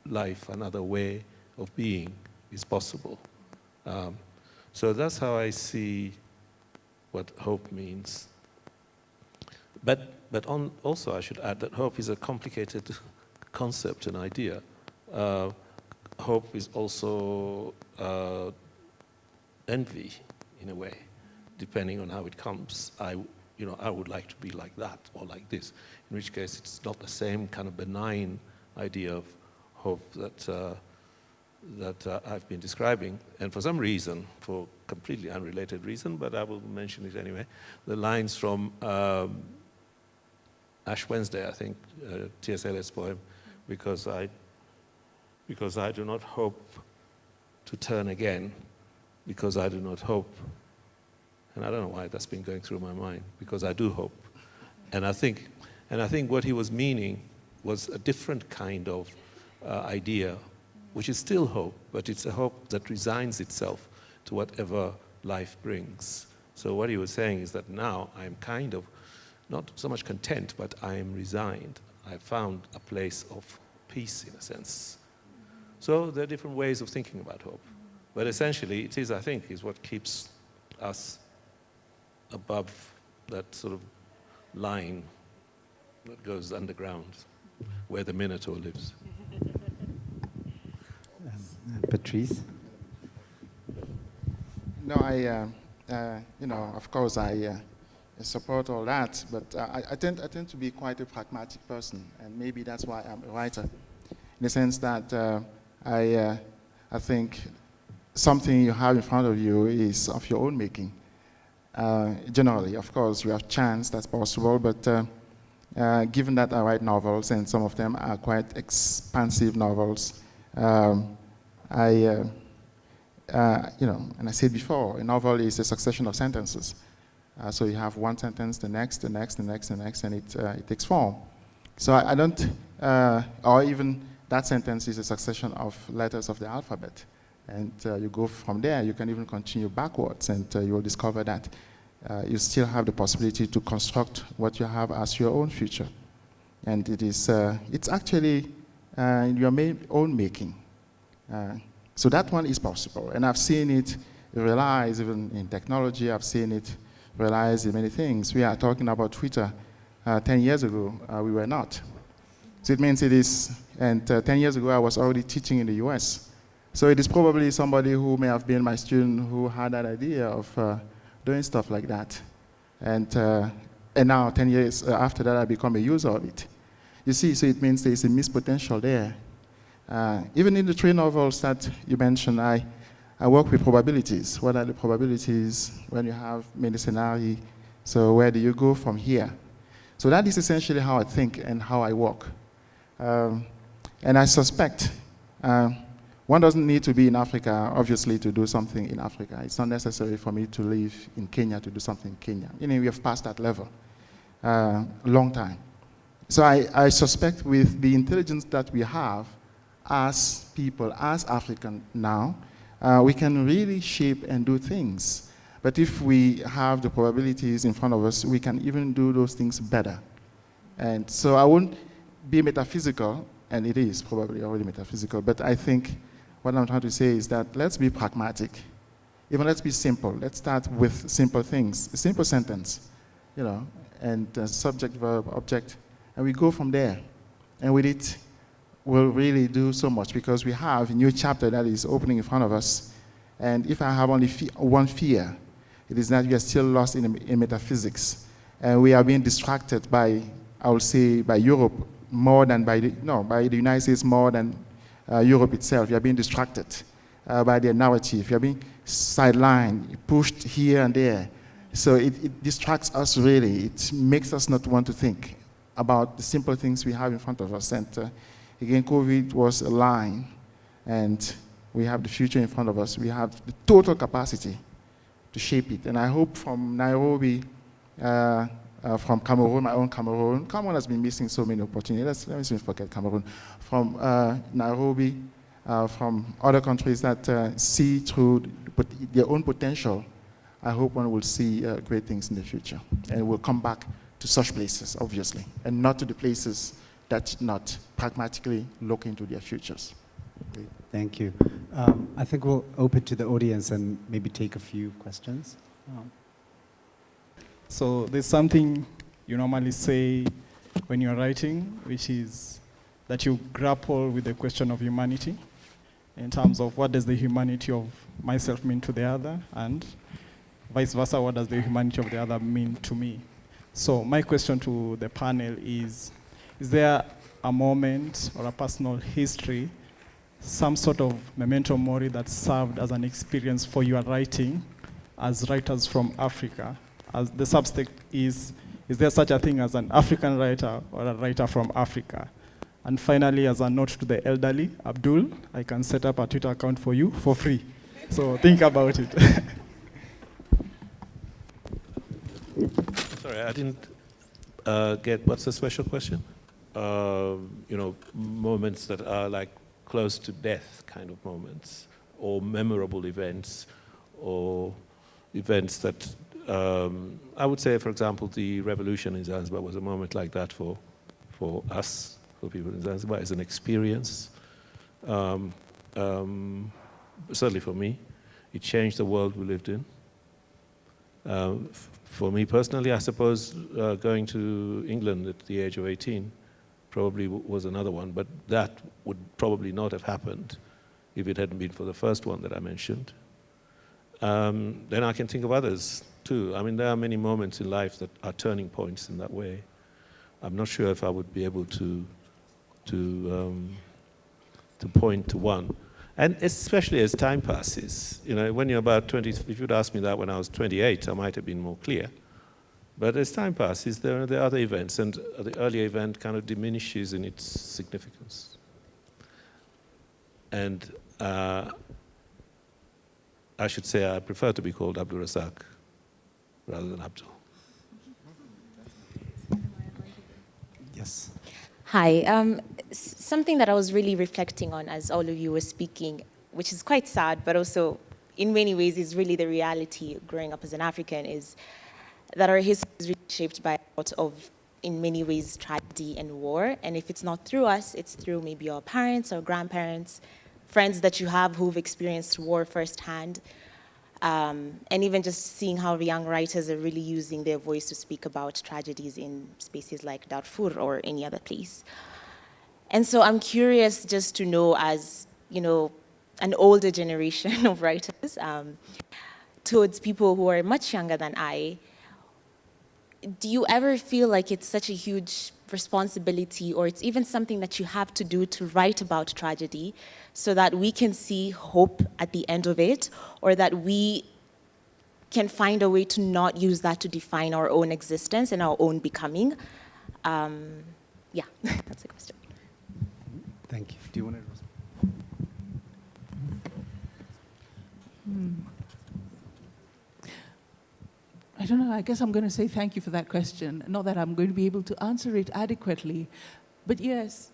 life, another way of being is possible. So that's how I see what hope means. But also I should add that hope is a complicated concept and idea. Hope is also envy, in a way, depending on how it comes. I would like to be like that or like this, in which case it's not the same kind of benign idea of hope that I've been describing. And for some reason, for completely unrelated reason, but I will mention it anyway, the lines from Ash Wednesday, I think, T.S. Eliot's poem, because I do not hope to turn again, because I do not hope. And I don't know why that's been going through my mind, because I do hope. And I think what he was meaning was a different kind of idea, which is still hope, but it's a hope that resigns itself to whatever life brings. So what he was saying is that now I'm kind of not so much content, but I am resigned. I found a place of peace, in a sense. So there are different ways of thinking about hope. But essentially, it is, I think, is what keeps us above that sort of line that goes underground, where the Minotaur lives. Patrice? No, of course, I support all that, but I tend to be quite a pragmatic person, and maybe that's why I'm a writer, in the sense that I think something you have in front of you is of your own making. Generally, of course, you have chance, that's possible, but given that I write novels, and some of them are quite expansive novels, and I said before, a novel is a succession of sentences. So you have one sentence, the next, the next, the next, the next, and it takes form. So I don't, or even that sentence is a succession of letters of the alphabet. And you go from there, you can even continue backwards, and you will discover that you still have the possibility to construct what you have as your own future. And it's actually your own making. So that one is possible. And I've seen it realized even in technology. I've seen it realized in many things. We are talking about Twitter 10 years ago. We were not. So it means it is, and 10 years ago I was already teaching in the US. So it is probably somebody who may have been my student who had that idea of doing stuff like that. And now 10 years after that I become a user of it. You see, so it means there is a missed potential there. Even in the three novels that you mentioned, I work with probabilities. What are the probabilities when you have many scenarios? So where do you go from here? So that is essentially how I think and how I work. And I suspect one doesn't need to be in Africa, obviously, to do something in Africa. It's not necessary for me to live in Kenya to do something in Kenya. We have passed that level a long time. So I suspect with the intelligence that we have as people, as African now, we can really shape and do things. But if we have the probabilities in front of us, we can even do those things better. And so I won't be metaphysical, and it is probably already metaphysical, but I think what I'm trying to say is that let's be pragmatic. Even let's be simple. Let's start with simple things. A simple sentence, and subject, verb, object, and we go from there. And with it, we'll really do so much because we have a new chapter that is opening in front of us. And if I have only one fear, it is that we are still lost in metaphysics. And we are being distracted by, I would say, by Europe more than by the United States more than Europe itself. We are being distracted by their narrative. We are being sidelined, pushed here and there. So it distracts us really. It makes us not want to think about the simple things we have in front of us. And again, COVID was a line, and we have the future in front of us. We have the total capacity to shape it. And I hope from Nairobi, from Cameroon, my own Cameroon. Cameroon has been missing so many opportunities. Let me forget Cameroon. From Nairobi, from other countries that see through their own potential, I hope one will see great things in the future. And we'll come back to such places, obviously, and not to the places that did not pragmatically look into their futures. Thank you. I think we'll open to the audience and maybe take a few questions. So there's something you normally say when you're writing, which is that you grapple with the question of humanity in terms of what does the humanity of myself mean to the other, and vice versa, what does the humanity of the other mean to me? So my question to the panel is there a moment or a personal history, some sort of memento mori that served as an experience for your writing as writers from Africa? As the subtext is there such a thing as an African writer or a writer from Africa? And finally, as a note to the elderly, Abdul, I can set up a Twitter account for you for free. So think about it. Sorry, I didn't get, what's the special question? Moments that are like close to death kind of moments, or memorable events, or events that, I would say, for example, the revolution in Zanzibar was a moment like that for us, for people in Zanzibar, as an experience. Certainly for me, it changed the world we lived in. For me personally, I suppose going to England at the age of 18 probably was another one, but that would probably not have happened if it hadn't been for the first one that I mentioned. Then I can think of others too. I mean, there are many moments in life that are turning points in that way. I'm not sure if I would be able to point to one. And especially as time passes, when you're about 20, if you'd asked me that when I was 28, I might have been more clear. But as time passes, there are other events, and the earlier event kind of diminishes in its significance. And I should say I prefer to be called Abdulrazak rather than Abdul. Yes. Hi. Something that I was really reflecting on as all of you were speaking, which is quite sad, but also in many ways is really the reality growing up as an African, is that our history is really shaped by a lot of, in many ways, tragedy and war. And if it's not through us, it's through maybe our parents or grandparents, friends that you have who've experienced war firsthand. And even just seeing how young writers are really using their voice to speak about tragedies in spaces like Darfur or any other place. And so I'm curious just to know, as an older generation of writers, towards people who are much younger than I, do you ever feel like it's such a huge responsibility, or it's even something that you have to do to write about tragedy so that we can see hope at the end of it, or that we can find a way to not use that to define our own existence and our own becoming? Yeah, that's the question. Thank you. Do you want to respond? I don't know, I guess I'm going to say thank you for that question. Not that I'm going to be able to answer it adequately, but yes,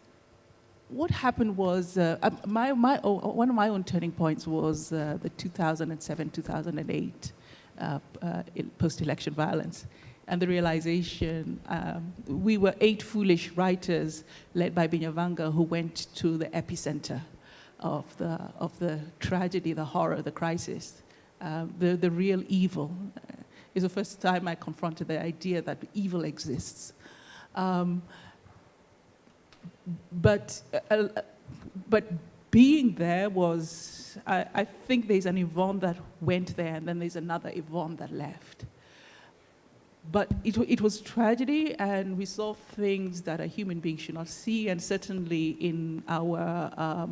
what happened was, one of my own turning points was the 2007-2008 post-election violence, and the realization, we were 8 foolish writers led by Binyavanga who went to the epicenter of the tragedy, the horror, the crisis, the real evil. It's the first time I confronted the idea that evil exists. But being there was, I think there's an Yvonne that went there, and then there's another Yvonne that left. But it was tragedy, and we saw things that a human being should not see, and certainly in our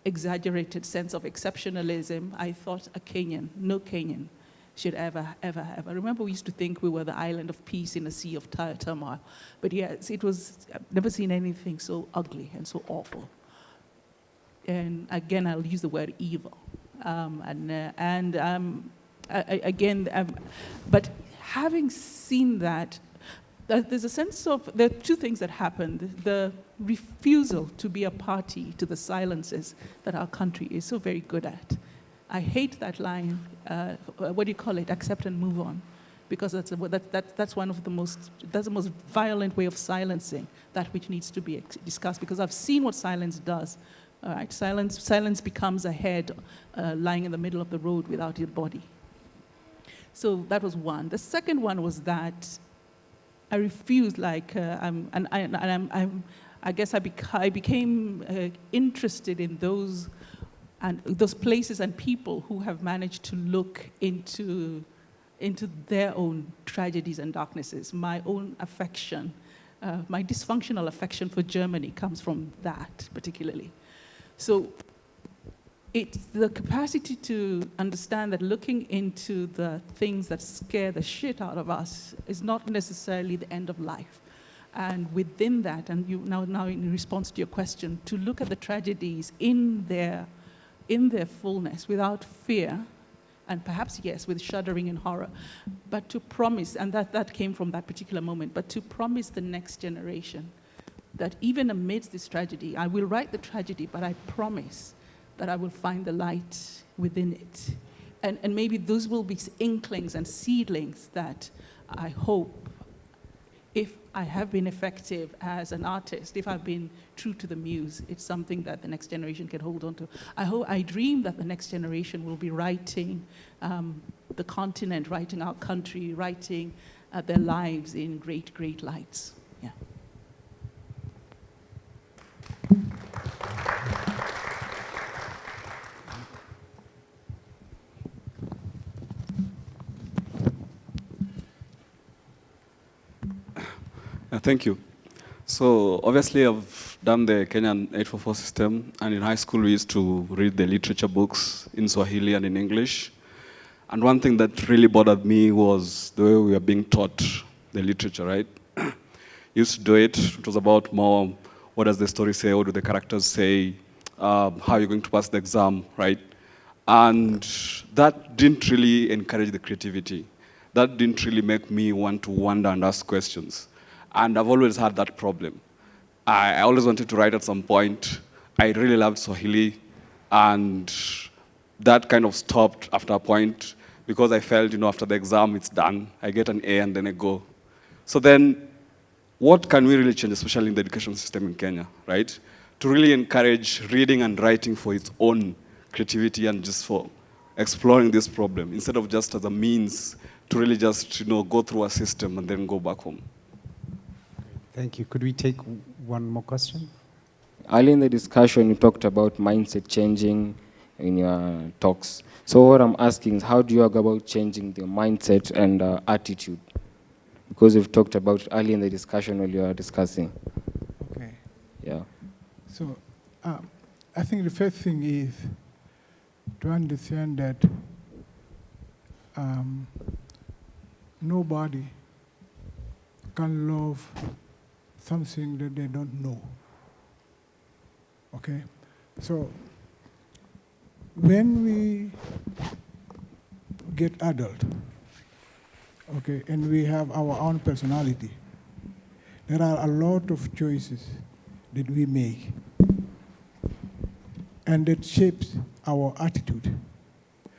exaggerated sense of exceptionalism, I thought no Kenyan should ever. Remember, we used to think we were the island of peace in a sea of turmoil. But yes, I've never seen anything so ugly and so awful. And again, I'll use the word evil. But having seen that, there's a sense of, there are 2 things that happened. The refusal to be a party to the silences that our country is so very good at. I hate that line, what do you call it, accept and move on. because that's one of the most, that's the most violent way of silencing that which needs to be discussed, because I've seen what silence does. All right, silence becomes a head lying in the middle of the road without your body. So that was one. The second one was that I refused, I guess I became interested in those places and people who have managed to look into their own tragedies and darknesses. My own affection, my dysfunctional affection for Germany comes from that particularly. So it's the capacity to understand that looking into the things that scare the shit out of us is not necessarily the end of life. And within that, and you now in response to your question, to look at the tragedies in their fullness without fear, and perhaps, yes, with shuddering and horror, but to promise, and that came from that particular moment, but to promise the next generation that even amidst this tragedy, I will write the tragedy, but I promise that I will find the light within it. And maybe those will be inklings and seedlings that I hope, if I have been effective as an artist, if I've been true to the muse, it's something that the next generation can hold on to. I dream that the next generation will be writing the continent, writing our country, writing their lives in great, great lights. Yeah. Thank you. So obviously I've done the Kenyan 844 system, and in high school we used to read the literature books in Swahili and in English. And one thing that really bothered me was the way we were being taught the literature, right? Used to do it. It was about more, what does the story say? What do the characters say? How are you going to pass the exam, right? And that didn't really encourage the creativity. That didn't really make me want to wonder and ask questions. And I've always had that problem. I always wanted to write at some point. I really loved Swahili, and that kind of stopped after a point because I felt, after the exam, it's done. I get an A and then I go. So then, what can we really change, especially in the education system in Kenya, right? To really encourage reading and writing for its own creativity and just for exploring this problem, instead of just as a means to really just, go through a system and then go back home. Thank you. Could we take one more question? Early in the discussion, you talked about mindset changing in your talks. So what I'm asking is, how do you go about changing the mindset and attitude? Because you've talked about early in the discussion when you were discussing. Okay. Yeah. So I think the first thing is to understand that nobody can love something that they don't know. Okay? So when we get adult, okay, and we have our own personality, there are a lot of choices that we make, and that shapes our attitude,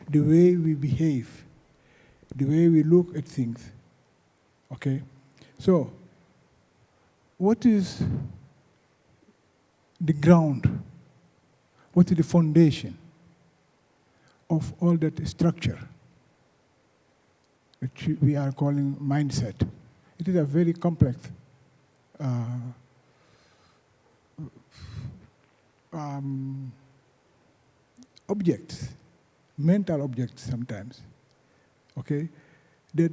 the way we behave, the way we look at things. Okay? So, what is the ground? What is the foundation of all that structure that we are calling mindset? It is a very complex objects, mental objects sometimes, okay, that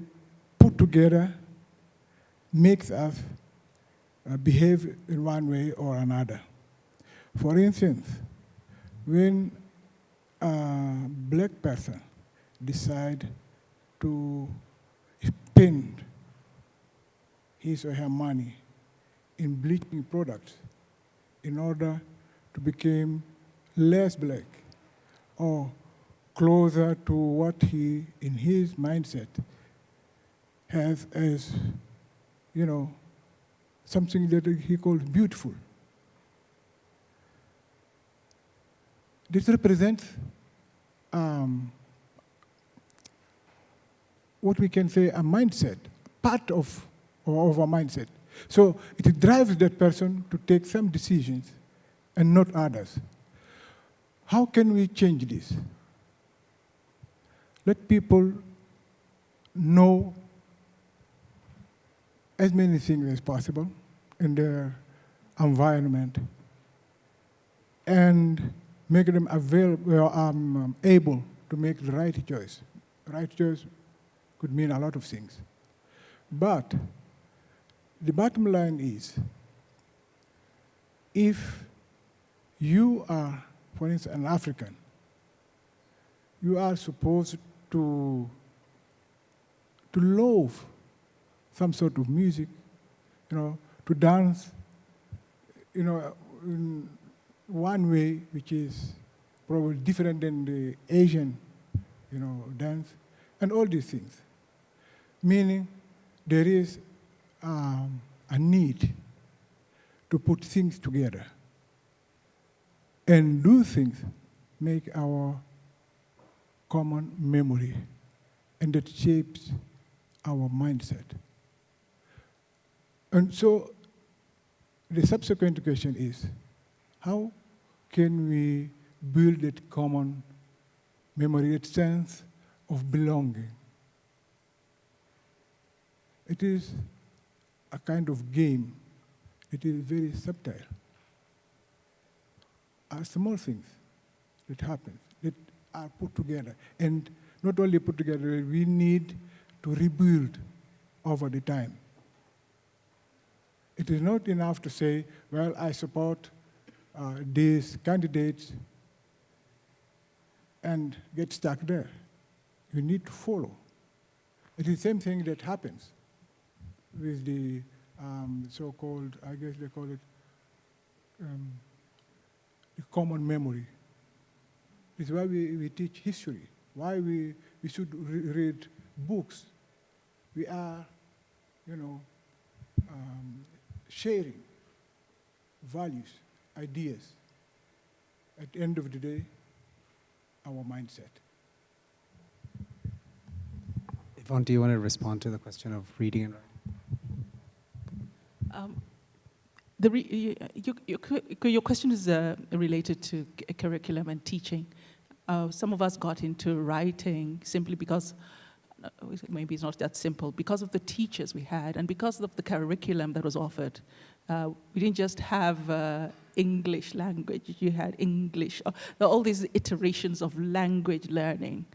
put together makes us behave in one way or another. For instance, when a black person decides to spend his or her money in bleaching products in order to become less black or closer to what he, in his mindset, has as, something that he calls beautiful. This represents what we can say a mindset, part of a mindset. So it drives that person to take some decisions and not others. How can we change this? Let people know as many things as possible in their environment and make them able to make the right choice. Right choice could mean a lot of things. But the bottom line is, if you are, for instance, an African, you are supposed to love some sort of music, to dance, in one way which is probably different than the Asian, dance, and all these things. Meaning there is a need to put things together and do things, make our common memory, and that shapes our mindset. And so the subsequent question is, how can we build that common memory, that sense of belonging? It is a kind of game. It is very subtle. Are small things that happen, that are put together. And not only put together, we need to rebuild over the time. It is not enough to say, well, I support these candidates and get stuck there. You need to follow. It is the same thing that happens with the so-called, I guess they call it, the common memory. It's why we teach history, why we should read books. We are, sharing values, ideas. At the end of the day, our mindset. Yvonne, do you want to respond to the question of reading and writing? Your question is related to curriculum and teaching. Some of us got into writing simply because, maybe it's not that simple, because of the teachers we had and because of the curriculum that was offered. We didn't just have English language, you had English, all these iterations of language learning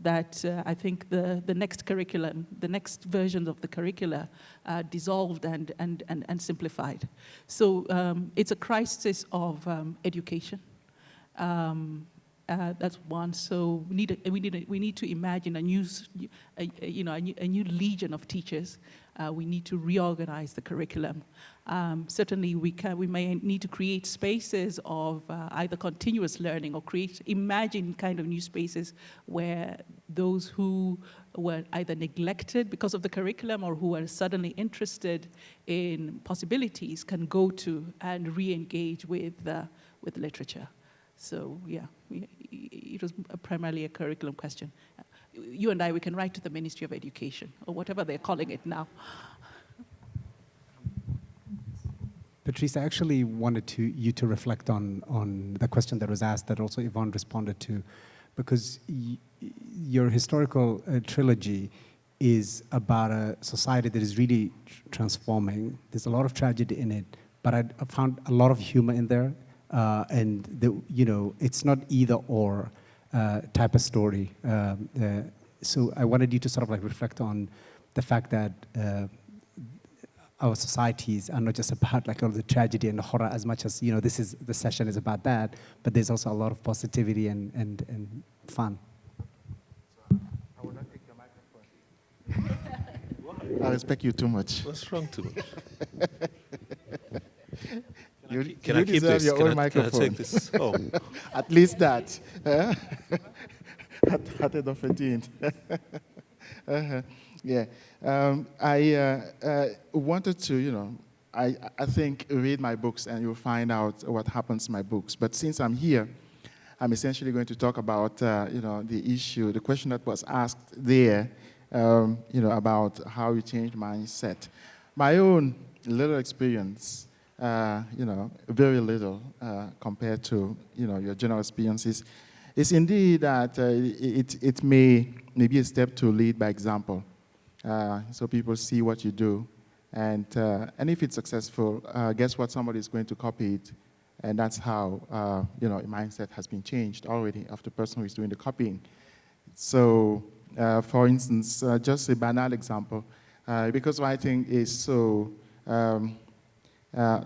that I think the next curriculum, the next versions of the curricula dissolved and simplified. So it's a crisis of education. That's one. So we need to imagine a new legion of teachers. We need to reorganize the curriculum. Certainly, we may need to create spaces of either continuous learning or imagine kind of new spaces where those who were either neglected because of the curriculum or who are suddenly interested in possibilities can go to and re-engage with literature. So yeah, it was primarily a curriculum question. You and I, we can write to the Ministry of Education, or whatever they're calling it now. Patrice, I actually wanted you to reflect on the question that was asked that also Yvonne responded to, because your historical trilogy is about a society that is really transforming. There's a lot of tragedy in it, but I found a lot of humor in there. It's not either or type of story. So I wanted you to sort of like reflect on the fact that our societies are not just about like all the tragedy and the horror as much as, the session is about that, but there's also a lot of positivity and fun. I will not take your microphone. I respect you too much. What's wrong too much? Can I keep this? Your own microphone. Can I take this home? At least that. At the 15th. Yeah. I wanted to, I think, read my books and you'll find out what happens to my books. But since I'm here, I'm essentially going to talk about, the issue, the question that was asked there, about how you change mindset. My own little experience, very little compared to, your general experiences, is indeed that it may be a step to lead by example. So people see what you do, and if it's successful, guess what? Somebody is going to copy it, and that's how a mindset has been changed already of the person who is doing the copying. So, for instance, just a banal example, because writing is so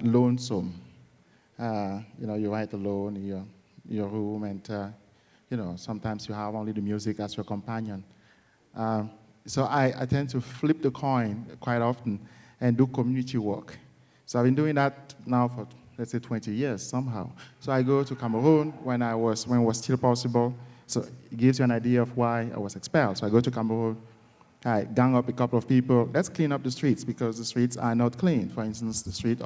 lonesome. You write alone in your room, and sometimes you have only the music as your companion. So I tend to flip the coin quite often and do community work. So I've been doing that now for, let's say, 20 years somehow. So I go to Cameroon when it was still possible. So it gives you an idea of why I was expelled. So I go to Cameroon, I gang up a couple of people. Let's clean up the streets because the streets are not clean. For instance, the street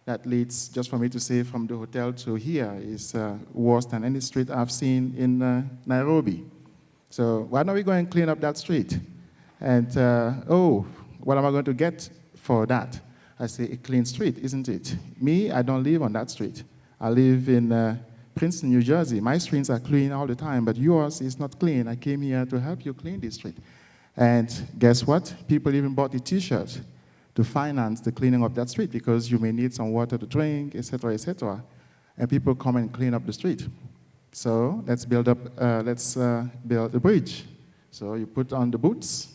that leads, just for me to say, from the hotel to here is worse than any street I've seen in Nairobi. So why don't we go and clean up that street? And, what am I going to get for that? I say, a clean street, isn't it? Me, I don't live on that street. I live in Princeton, New Jersey. My streets are clean all the time, but yours is not clean. I came here to help you clean this street. And guess what? People even bought the T-shirt to finance the cleaning of that street because you may need some water to drink, etc., etc. And people come and clean up the street. So let's build a bridge. So you put on the boots,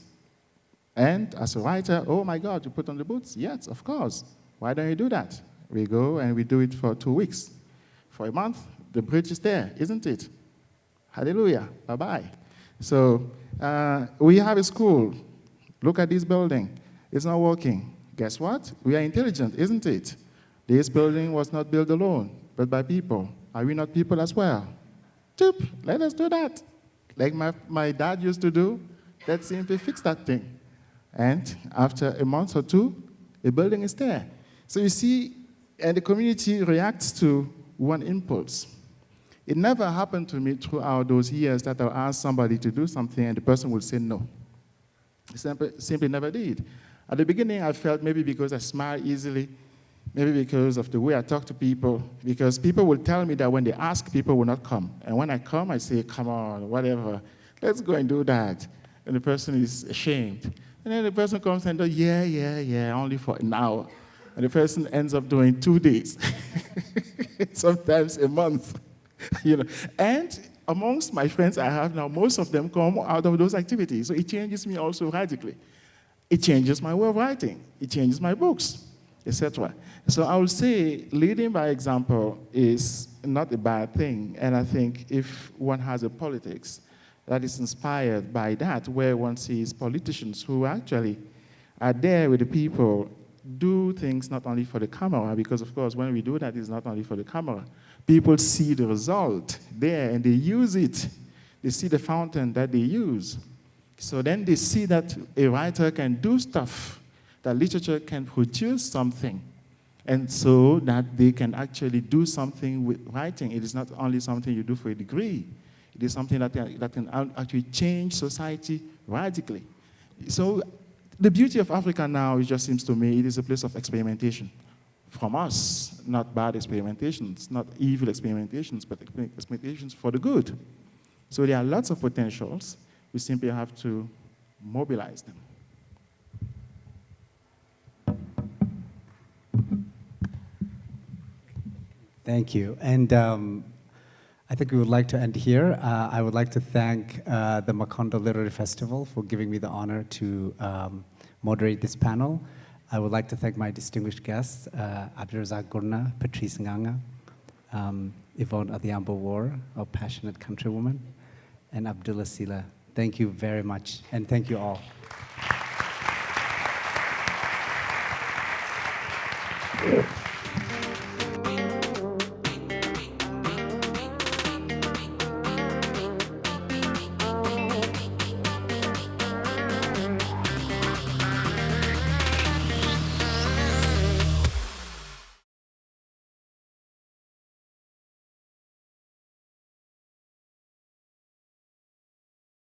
and as a writer, oh my God, you put on the boots? Yes, of course. Why don't you do that? We go and we do it for 2 weeks. For a month, the bridge is there, isn't it? Hallelujah, bye-bye. So we have a school. Look at this building. It's not working. Guess what? We are intelligent, isn't it? This building was not built alone, but by people. Are we not people as well? Chip, let us do that. Like my dad used to do, let's simply fix that thing. And after a month or two, the building is there. So you see, and the community reacts to one impulse. It never happened to me throughout those years that I'll ask somebody to do something and the person would say no. It simply never did. At the beginning, I felt maybe because I smile easily, maybe because of the way I talk to people, because people will tell me that when they ask, people will not come. And when I come, I say, come on, whatever, let's go and do that. And the person is ashamed. And then the person comes and does, yeah, only for an hour. And the person ends up doing 2 days, sometimes a month. And amongst my friends I have now, most of them come out of those activities. So it changes me also radically. It changes my way of writing. It changes my books, etc. So I would say leading by example is not a bad thing. And I think if one has a politics that is inspired by that, where one sees politicians who actually are there with the people, do things not only for the camera, because of course when we do that, it's not only for the camera. People see the result there and they use it. They see the fountain that they use. So then they see that a writer can do stuff, that literature can produce something, and so that they can actually do something with writing. It is not only something you do for a degree. It is something that can actually change society radically. So the beauty of Africa now, it just seems to me, it is a place of experimentation. From us, not bad experimentations, not evil experimentations, but experimentations for the good. So there are lots of potentials. We simply have to mobilize them. Thank you. And I think we would like to end here. I would like to thank the Macondo Literary Festival for giving me the honor to moderate this panel. I would like to thank my distinguished guests, Abdulrazak Gurnah, Patrice Nganang, Yvonne Adhiambo Owuor, our passionate countrywoman, and Abdulai Silá. Thank you very much, and thank you all.